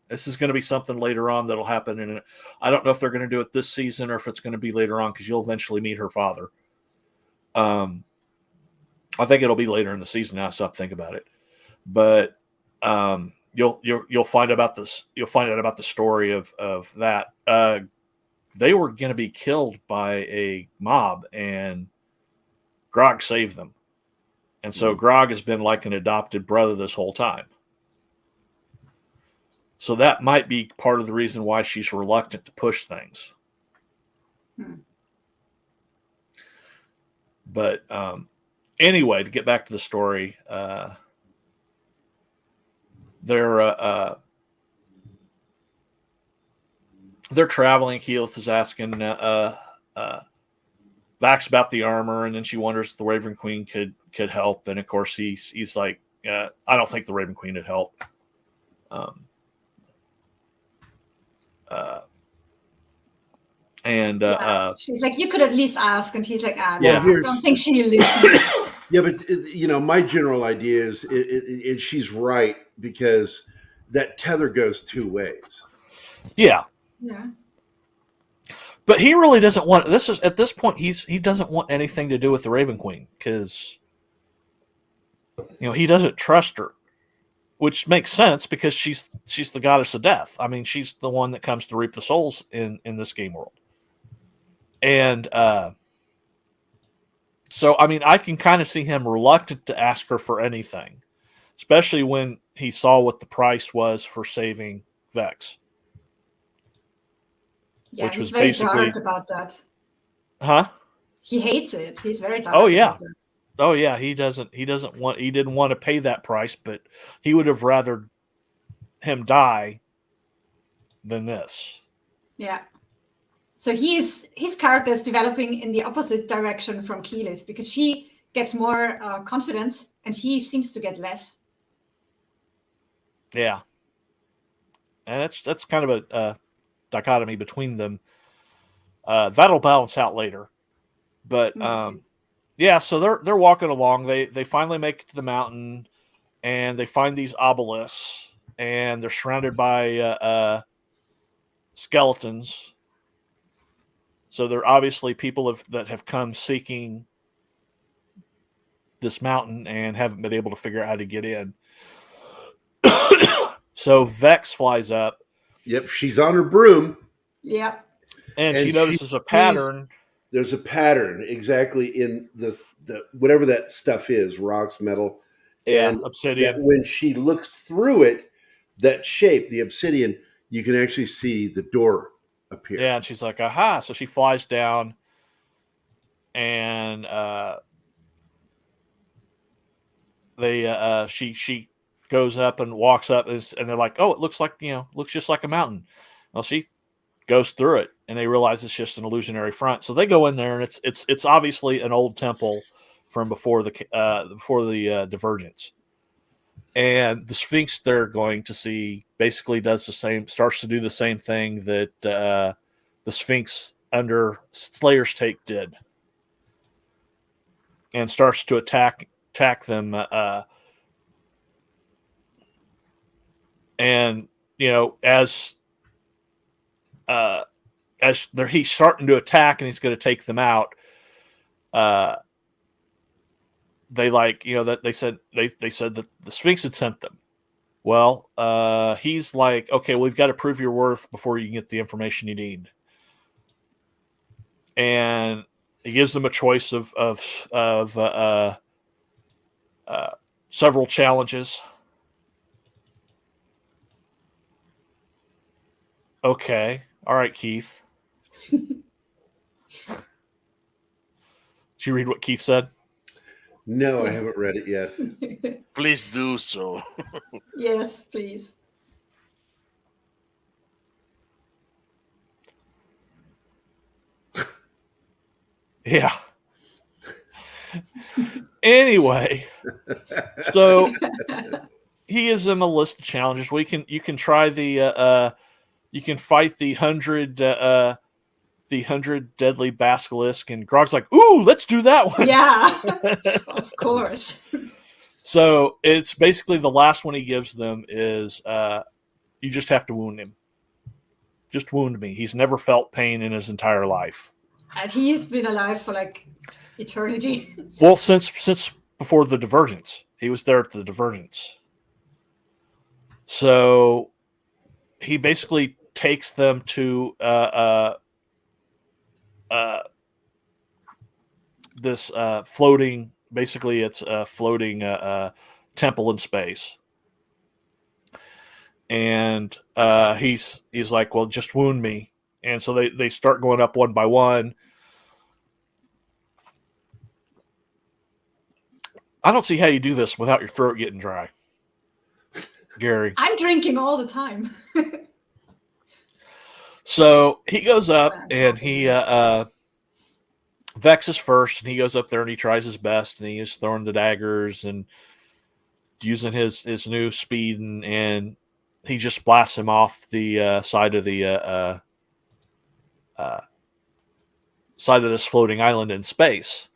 This is going to be something later on that'll happen, I don't know if they're going to do it this season or if it's going to be later on because you'll eventually meet her father. I think it'll be later in the season. Now, stop thinking about it, but you'll find out about this. You'll find out about the story of that. They were going to be killed by a mob, and Grog saved them. And so Grog has been like an adopted brother this whole time. So that might be part of the reason why she's reluctant to push things. But anyway, to get back to the story, they're traveling. Keyleth is asking Vax about the armor, and then she wonders if the Raven Queen could help. And of course, he's like, I don't think the Raven Queen would help. She's like, you could at least ask, and he's like, no, Yeah, I don't think she'll listen. Yeah, but my general idea is she's right because that tether goes two ways. Yeah. Yeah. But he really doesn't want this. Is at this point he doesn't want anything to do with the Raven Queen because he doesn't trust her, which makes sense because she's the goddess of death. I mean, she's the one that comes to reap the souls in this game world. And so, I mean, I can kind of see him reluctant to ask her for anything, especially when he saw what the price was for saving Vex. Yeah, which he's was very basically dark about that. Huh? He hates it. He's very dark. Oh yeah. About that. Oh yeah. He didn't want to pay that price, but he would have rather him die than this. Yeah. So his character is developing in the opposite direction from Keyleth because she gets more confidence and he seems to get less. Yeah. And that's kind of a dichotomy between them. That'll balance out later. But yeah, so they're walking along. They finally make it to the mountain and they find these obelisks and they're surrounded by skeletons. So they're obviously people that have come seeking this mountain and haven't been able to figure out how to get in. So Vex flies up. Yep, she's on her broom. Yep. And she notices a pattern. There's a pattern exactly in the whatever that stuff is, rocks, metal, and obsidian. When she looks through it, that shape, the obsidian, you can actually see the door appear. Yeah, and she's like, aha. So she flies down and she goes up and walks up, and they're like, "Oh, it looks just like a mountain." Well, she goes through it, and they realize it's just an illusionary front. So they go in there, and it's obviously an old temple from before the divergence. And the Sphinx they're going to see basically starts to do the same thing that the Sphinx under Slayer's take did, and starts to attack them. And as he's starting to attack and he's going to take them out, they said that the Sphinx had sent them. Well, he's like, okay, well, we've got to prove your worth before you can get the information you need. And he gives them a choice of several challenges. Okay, all right, Keith. Did you read what Keith said? No, I haven't read it yet. Please do so. Yes, please. Yeah. Anyway, so he gives them a list of challenges. You can try you can fight the 100 deadly basilisk, and Grog's like, "Ooh, let's do that one." Yeah, of course. So it's basically the last one he gives them is you just have to wound him. Just wound me. He's never felt pain in his entire life. And he's been alive for like eternity. Well, since before the divergence, he was there at the divergence. So he basically takes them to this floating. Basically, it's a floating temple in space, and he's like, "Well, just wound me." And so they start going up one by one. I don't see how you do this without your throat getting dry, Gerry. I'm drinking all the time. So he goes up and he Vex is first, and he goes up there and he tries his best, and he is throwing the daggers and using his new speed, and he just blasts him off the side of the side of this floating island in space.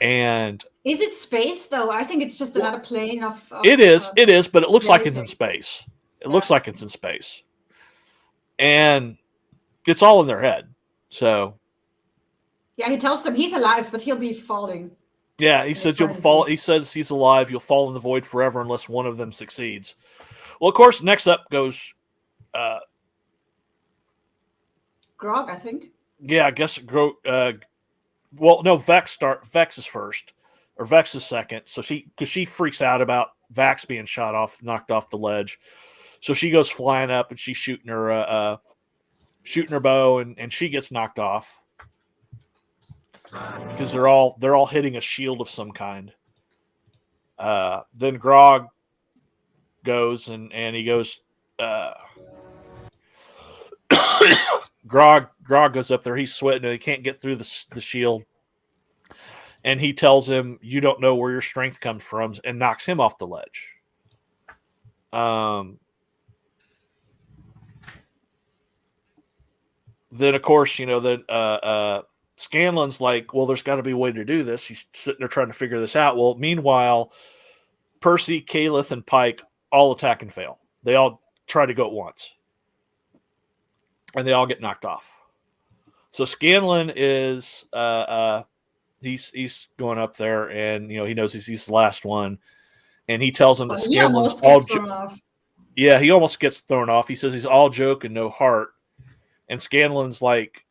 And is it space though? I think it's just another plane of it is, but it looks like it's in reality. space. It looks like it's in space, and it's all in their head. So yeah, he tells them he's alive, but he'll be falling. yeah, he says you'll fall. He says he's alive. You'll fall in the void forever unless one of them succeeds. Well, of course, next up goes Grog, I think. Yeah, I guess well, no, Vex is first, or Vex is second. So because she freaks out about Vax being knocked off the ledge. So she goes flying up and she's shooting her bow, and she gets knocked off because they're all hitting a shield of some kind. Then Grog goes and he goes. Grog goes up there. He's sweating and he can't get through the shield. And he tells him, "You don't know where your strength comes from," and knocks him off the ledge. Then, of course, Scanlan's like, "Well, there's got to be a way to do this." He's sitting there trying to figure this out. Well, meanwhile, Percy, Caliph, and Pike all attack and fail. They all try to go at once. And they all get knocked off. So Scanlan is he's going up there, and he knows he's the last one, and he tells him that Scanlan's all yeah, he almost gets thrown off. He says he's all joke and no heart, and Scanlan's like,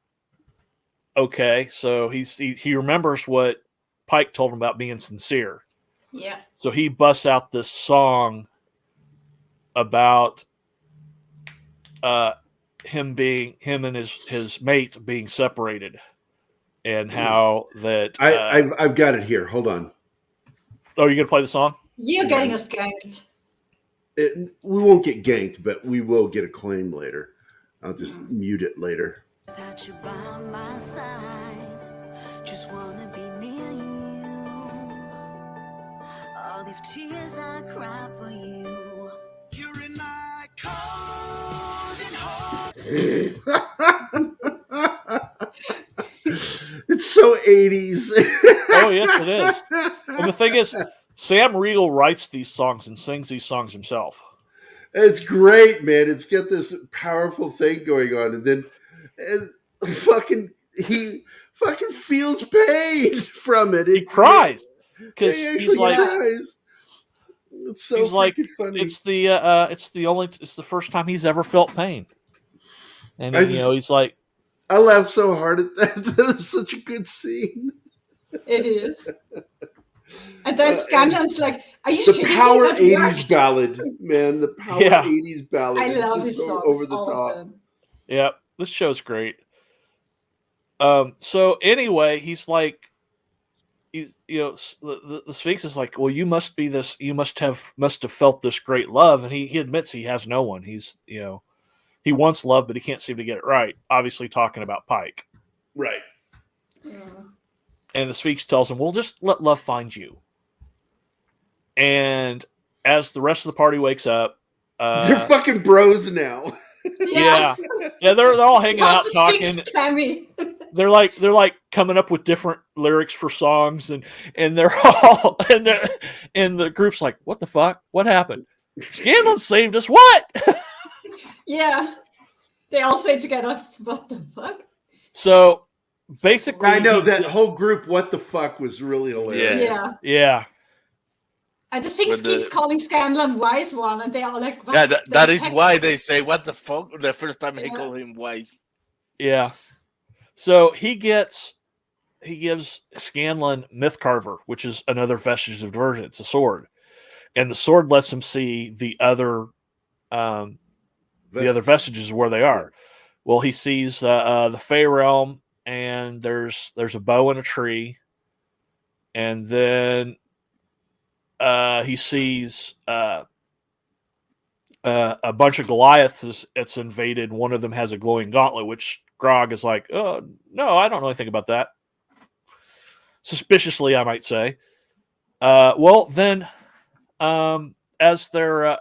okay, so he remembers what Pike told him about being sincere. Yeah. So he busts out this song about him and his mate being separated, and how that I've got it here. Hold on. Oh, you gonna play the song? You're getting us ganked. We won't get ganked, but we will get a claim later. I'll just mute it later. Without you by my side, just wanna be near you. All these tears I cry for you. You're in my cold and hard. It's so 80s. Oh, yes, it is. And the thing is, Sam Riegel writes these songs and sings these songs himself. It's great, man. It's got this powerful thing going on, and then he fucking feels pain from it. He cries because he he's like, cries. It's so funny. It's the first time he's ever felt pain, and he's like, I laugh so hard at that. That is such a good scene. It is. And then Scanlan's like, are you the shitting power me? That 80s worked. ballad, man. The power 80s ballad. I love is his so songs. over the all top. of them. Yeah, this show's great. So anyway, he's like, the Sphinx is like, well, you must be this. You must have felt this great love, and he admits he has no one. He's he wants love, but he can't seem to get it right. Obviously, talking about Pike, right? And the Sphinx tells him, well, just let love find you. And as the rest of the party wakes up, they're fucking bros now. Yeah, they're all hanging out talking. They're like coming up with different lyrics for songs, and they're all and the group's like, what the fuck? What happened? Scanlan saved us. What? Yeah, they all say together, what the fuck? So basically, I know that whole group. What the fuck was really hilarious. Yeah. And the Sphinx keeps calling Scanlan Wise One, and they are like, what? Yeah, that is why they say, what the fuck, the first time he called him Wise. Yeah. So he gives Scanlan Myth Carver, which is another vestige of diversion. It's a sword. And the sword lets him see the other vestiges of where they are. Well, he sees the Fey realm, and there's a bow in a tree, and then he sees a bunch of Goliaths that's invaded. One of them has a glowing gauntlet, which Grog is like, oh, no, I don't know anything about that. Suspiciously, I might say. Well, then, as they're,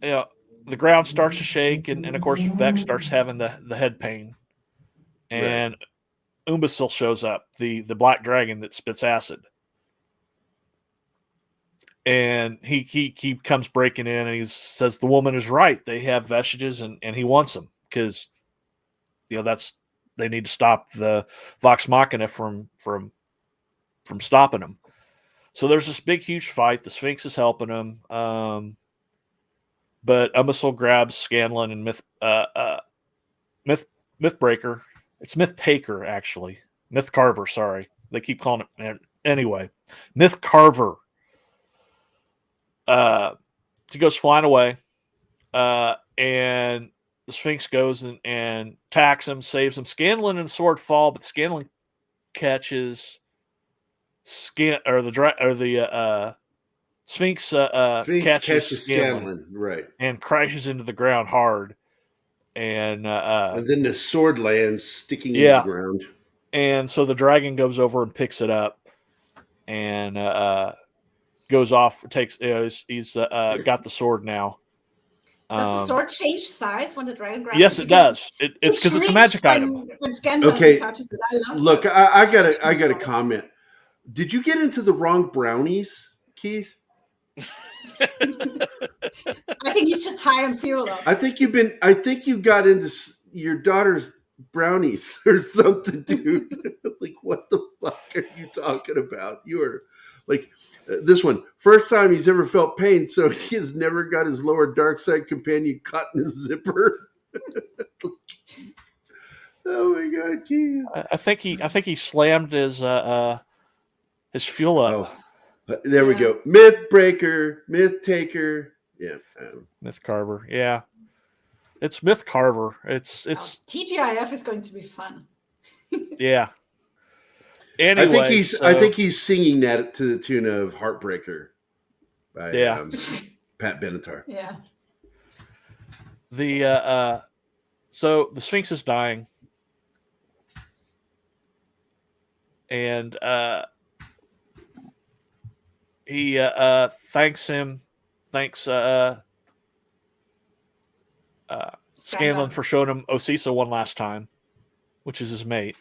the ground starts to shake, and of course, Vex starts having the head pain. And Umbasil shows up, the black dragon that spits acid. And he comes breaking in, and he says the woman is right. They have vestiges, and he wants them because they need to stop the Vox Machina from stopping them. So there's this big huge fight. The Sphinx is helping him, but Umbasil grabs Scanlan and Mythbreaker. It's Myth Taker, actually. Myth Carver, sorry. They keep calling it anyway. Myth Carver. She goes flying away, and the Sphinx goes and attacks him, saves him. Scanlan and Sword fall, but Scanlan catches Sphinx catches Scanlan, right, and crashes into the ground hard, and then the sword lands sticking in the ground, and so the dragon goes over and picks it up, and goes off. Takes he's got the sword now. Does the sword change size when the dragon grabs yes, it does. It's because it's a magic item. When Scanlan touches it, I love Look, that. I got a comment. Did you get into the wrong brownies, Keith? I think he's just high on fuel. Though. I think you got into your daughter's brownies or something, dude. Like, what the fuck are you talking about? You are like this one. First time he's ever felt pain, so he has never got his lower dark side companion caught in his zipper. Oh my god, Keith! I think he slammed his fuel up. Oh, there we go. Myth Breaker, Myth Taker. Yeah. Myth Carver. Yeah. It's Myth Carver. It's TGIF is going to be fun. Yeah. Anyway, I think he's singing that to the tune of "Heartbreaker" by Pat Benatar. Yeah. So the Sphinx is dying, and he thanks Scanlan for showing him Osisa one last time, which is his mate,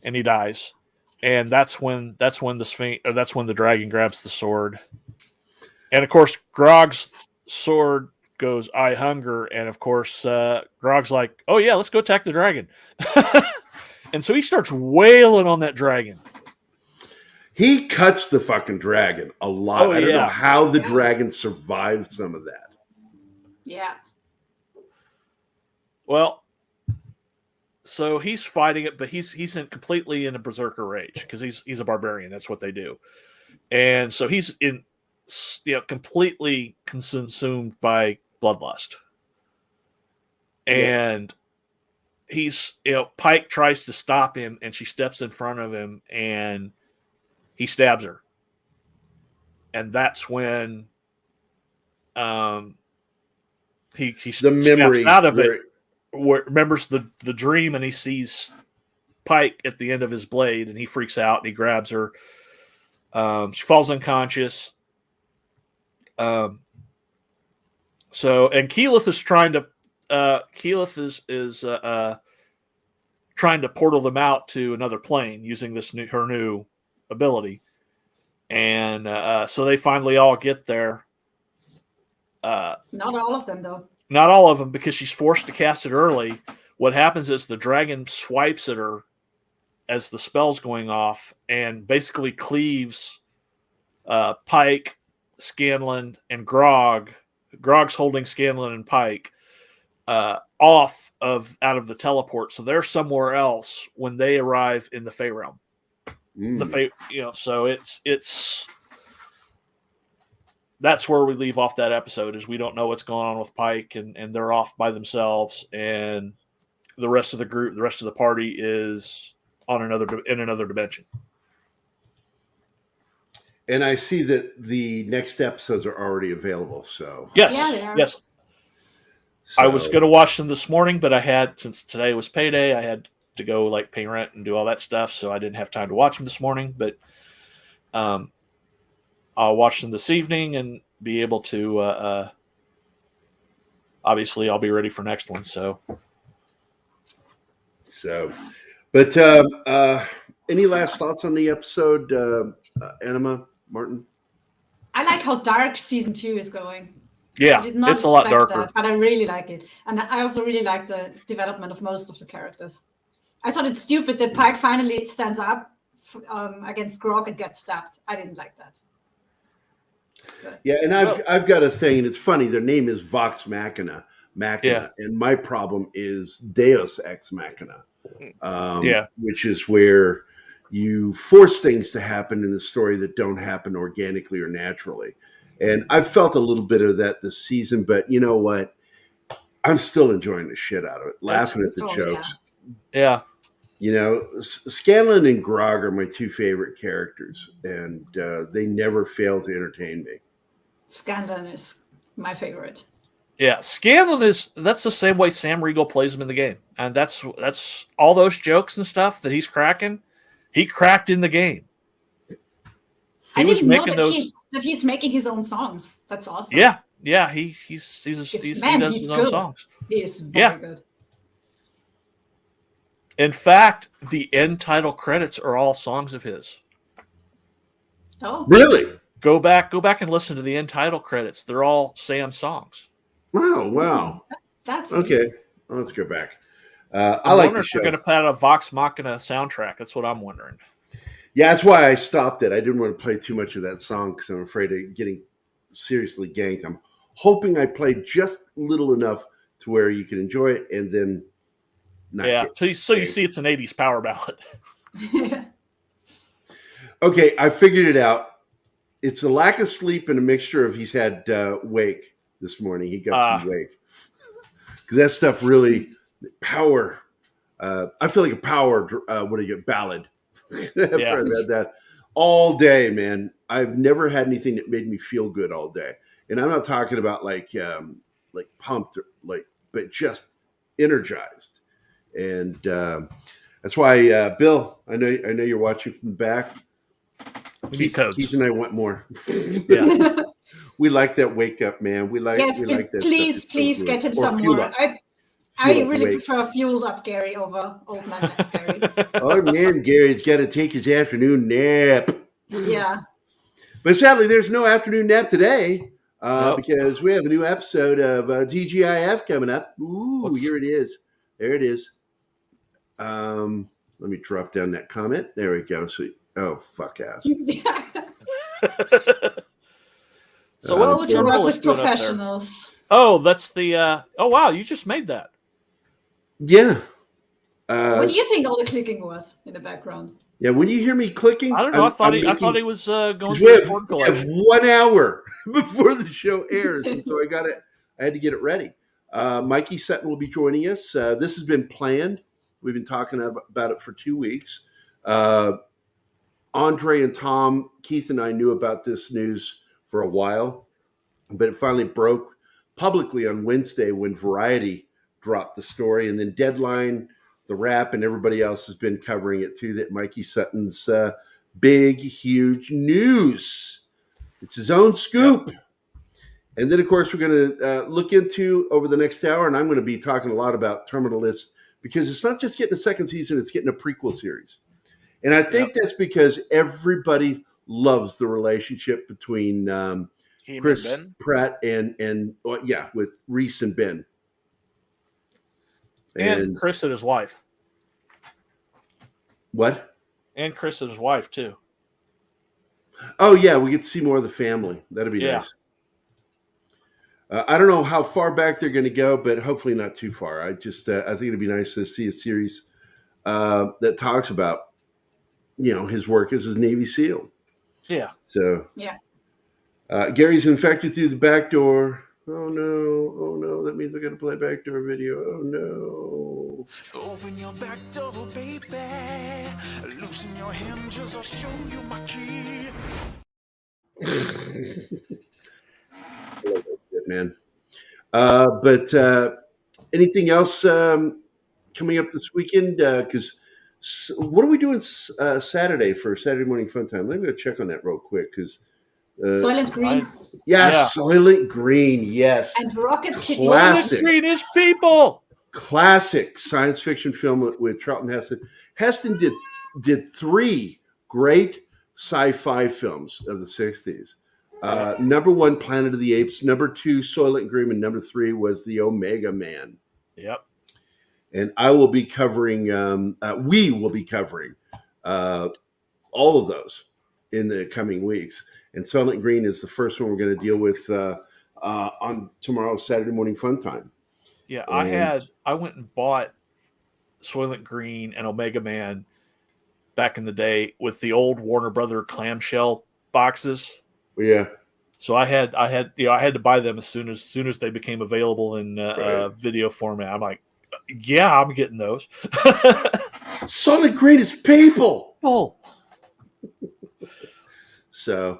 and he dies. And that's when the dragon grabs the sword. And of course, Grog's sword goes, "I hunger," and of course, Grog's like, "Oh yeah, let's go attack the dragon." And so he starts wailing on that dragon. He cuts the fucking dragon a lot. Oh, I don't know yeah. how the dragon survived some of that. Yeah. Well, so he's fighting it, but he's completely in a berserker rage because he's a barbarian. That's what they do, and so he's completely consumed by bloodlust, and he's Pike tries to stop him, and she steps in front of him, and he stabs her, and that's when he the memory snaps out of it. Remembers the dream, and he sees Pike at the end of his blade, and he freaks out and he grabs her. She falls unconscious. So Keyleth is trying to trying to portal them out to another plane using her new ability, and so they finally all get there. Not all of them, though. Not all of them, because she's forced to cast it early. What happens is the dragon swipes at her as the spell's going off and basically cleaves Pike, Scanlan, and Grog. Grog's holding Scanlan and Pike out of the teleport, so they're somewhere else when they arrive in the Fey realm. So it's that's where we leave off that episode. Is we don't know what's going on with Pike, and they're off by themselves, and the rest of the group, the rest of the party, is in another dimension. And I see that the next episodes are already available. So yes, Yeah, yes. So, I was going to watch them this morning, but since today was payday, I had to go pay rent and do all that stuff, so I didn't have time to watch them this morning. But I'll watch them this evening and be able to. Obviously, I'll be ready for next one. But any last thoughts on the episode, Anima, Martin? I like how dark season 2 is going. Yeah, I did not it's a lot expect darker. that, but I really like it. And I also really like the development of most of the characters. I thought it's stupid that Pike finally stands up against Grog and gets stabbed. I didn't like that. Yeah, and I've got a thing, and it's funny. Their name is Vox Machina, Yeah. and my problem is Deus Ex Machina, Yeah. which is where you force things to happen in the story that don't happen organically or naturally. And I've felt a little bit of that this season, but you know what? I'm still enjoying the shit out of it, laughing at the jokes. Yeah. You know, Scanlan and Grog are my two favorite characters, and they never fail to entertain me. Scanlan is my favorite. Yeah, Scanlan that's the same way Sam Riegel plays him in the game, and that's all those jokes and stuff that he's cracking. He cracked in the game. I didn't know that he's making his own songs. That's awesome. Yeah, he does his own good. songs. He is very good. In fact, the end title credits are all songs of his. Oh, really? Go back and listen to the end title credits. They're all Sam songs. Wow. That's okay. neat. Well, let's go back. I like wonder the if show. they're going to put out a Vox Machina soundtrack. That's what I'm wondering. Yeah, that's why I stopped it. I didn't want to play too much of that song because I'm afraid of getting seriously ganked. I'm hoping I played just little enough to where you can enjoy it and then not get So you see it's an 80s power ballad. Okay, I figured it out. It's a lack of sleep and a mixture of he's had wake this morning. He got some wake. Because that stuff really, power. I feel like a power. What do you get? Ballad. After I've had that all day, man. I've never had anything that made me feel good all day, and I'm not talking about like pumped, but just energized. And that's why, Bill, I know you're watching from the back. Keith and I want more. Yeah. We like that wake up, man. We like that. Please get him some more. I really prefer Fueled Up Gerry over Old Man Gerry. Oh man, Gary's got to take his afternoon nap. Yeah. But sadly, there's no afternoon nap today because we have a new episode of TGIF coming up. Ooh, here it is. There it is. Let me drop down that comment. There we go. So, fuck ass. So what's to the work with doing up there? professionals. Oh, that's the. Oh wow, you just made that. Yeah. What do you think all the clicking was in the background? Yeah, when you hear me clicking, I don't know. I thought he was going through we the board have collection. 1 hour before the show airs, and so I had to get it ready. Mikey Sutton will be joining us. This has been planned. We've been talking about it for 2 weeks. Andre and Tom, Keith and I knew about this news for a while, but it finally broke publicly on Wednesday when Variety dropped the story, and then Deadline, The Wrap, and everybody else has been covering it too, that Mikey Sutton's big, huge news. It's his own scoop. Yep. And then, of course, we're going to look into over the next hour, and I'm going to be talking a lot about Terminal List because it's not just getting a second season, it's getting a prequel series. And I think that's because everybody loves the relationship between Chris Pratt and with Reese and Ben. And Chris and his wife. What? And Chris and his wife, too. Oh, yeah, we get to see more of the family. That'd be nice. I don't know how far back they're going to go, but hopefully not too far. I think it'd be nice to see a series that talks about, his work as his Navy SEAL. Yeah. So. Yeah. Gary's infected through the back door. Oh no. That means I got to play backdoor video. Oh no. Open your back door, baby. Loosen your hinges, I'll show you my key. Good man. But anything else coming up this weekend? Because what are we doing Saturday for Saturday morning fun time? Let me go check on that real quick because. Soylent Green. Yes, yeah. Soylent Green. Yes. And Rocket Kitty. Soylent Green is people. Classic science fiction film with Charlton Heston. Heston did 3 great sci-fi films of the 60s. Number 1, Planet of the Apes. Number 2, Soylent Green. And number 3 was The Omega Man. Yep. And I will be covering. We will be covering all of those in the coming weeks. And Soylent Green is the first one we're going to deal with on tomorrow's Saturday morning fun time. Yeah, I went and bought Soylent Green and Omega Man back in the day with the old Warner Brother clamshell boxes. Yeah. So I had to buy them as soon as they became available in video format. I'm like, yeah, I'm getting those. Soylent Green is people. Oh. So.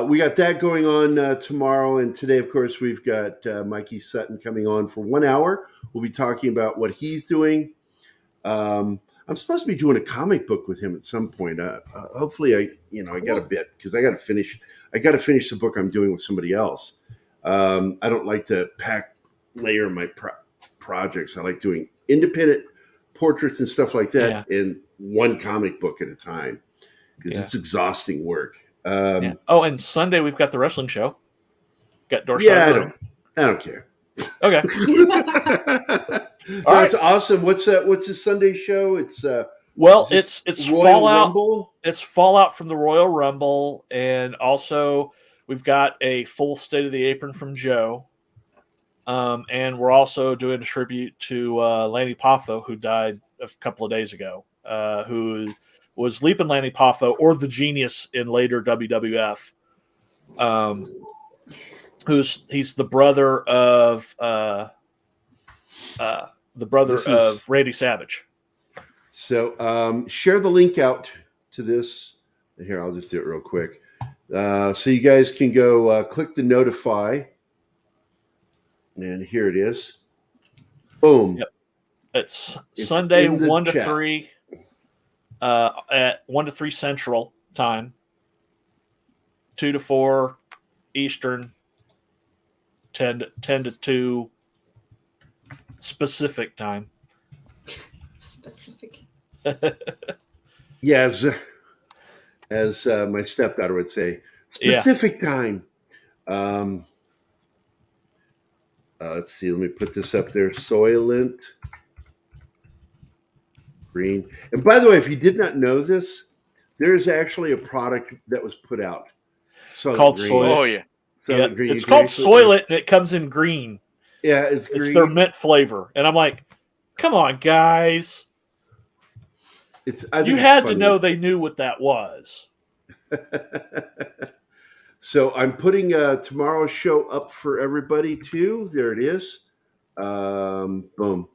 We got that going on tomorrow, and today, of course, we've got Mikey Sutton coming on for 1 hour. We'll be talking about what he's doing. I'm supposed to be doing a comic book with him at some point. Hopefully, I got a bit because I got to finish the book I'm doing with somebody else. I don't like to layer my projects. I like doing independent portraits and stuff like that in one comic book at a time because it's exhausting work. Oh, and Sunday we've got the wrestling show. Got Dorsey. Yeah, I don't care. Okay. That's awesome. What's the Sunday show? It's it's Royal Fallout. Rumble? It's Fallout from the Royal Rumble, and also we've got a full State of the Apron from Joe. And we're also doing a tribute to Lanny Poffo, who died a couple of days ago. Who was Leaping Lanny Poffo, or the Genius in later WWF. He's the brother of Randy Savage. So share the link out to this. Here, I'll just do it real quick. So you guys can go click the notify. And here it is. Boom. Yep. It's Sunday 1 to 3 at 1 to 3 Central time, 2 to 4 Eastern, 10 to 2 specific time. Specific. Yeah, as my stepdaughter would say, specific time. Let's see. Let me put this up there. Soylent Green. And by the way, if you did not know this, there is actually a product that was put out Called Green. Soylent. Oh yeah. Soylent Green. It's called Soylent, and it comes in green. Yeah, it's green. It's their mint flavor, and I'm like, come on, guys. You had to know they knew what that was. So I'm putting tomorrow's show up for everybody too. There it is. Boom.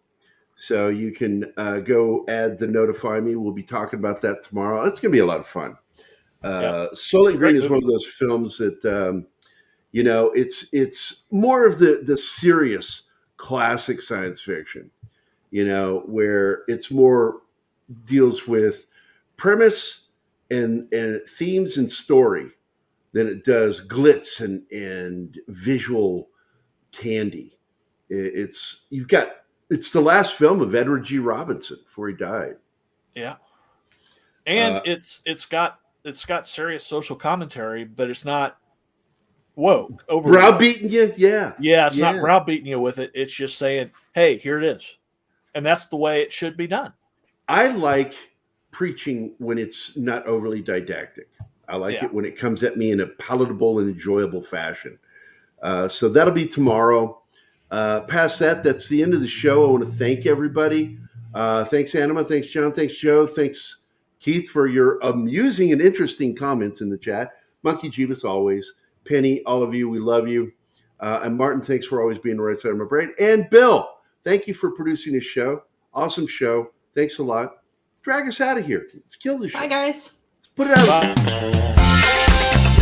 So you can go add the notify me. We'll be talking about that tomorrow. It's going to be a lot of fun. Soylent Green is one of those films that, it's more of the serious classic science fiction, where it's more deals with premise and themes and story than it does glitz and visual candy. It's the last film of Edward G. Robinson before he died. Yeah, and it's got serious social commentary, but it's not woke over browbeating you. Yeah, it's not browbeating you with it. It's just saying, hey, here it is, and that's the way it should be done. I like preaching when it's not overly didactic. I like it when it comes at me in a palatable and enjoyable fashion. So that'll be tomorrow. Past that, that's the end of the show. I want to thank everybody. Thanks, Anima. Thanks, John. Thanks, Joe. Thanks, Keith, for your amusing and interesting comments in the chat. Monkey Jeebus, always. Penny, all of you, we love you. And Martin, thanks for always being the right side of my brain. And Bill, thank you for producing this show. Awesome show. Thanks a lot. Drag us out of here. Let's kill this show. Bye, guys. Let's put it out. Bye.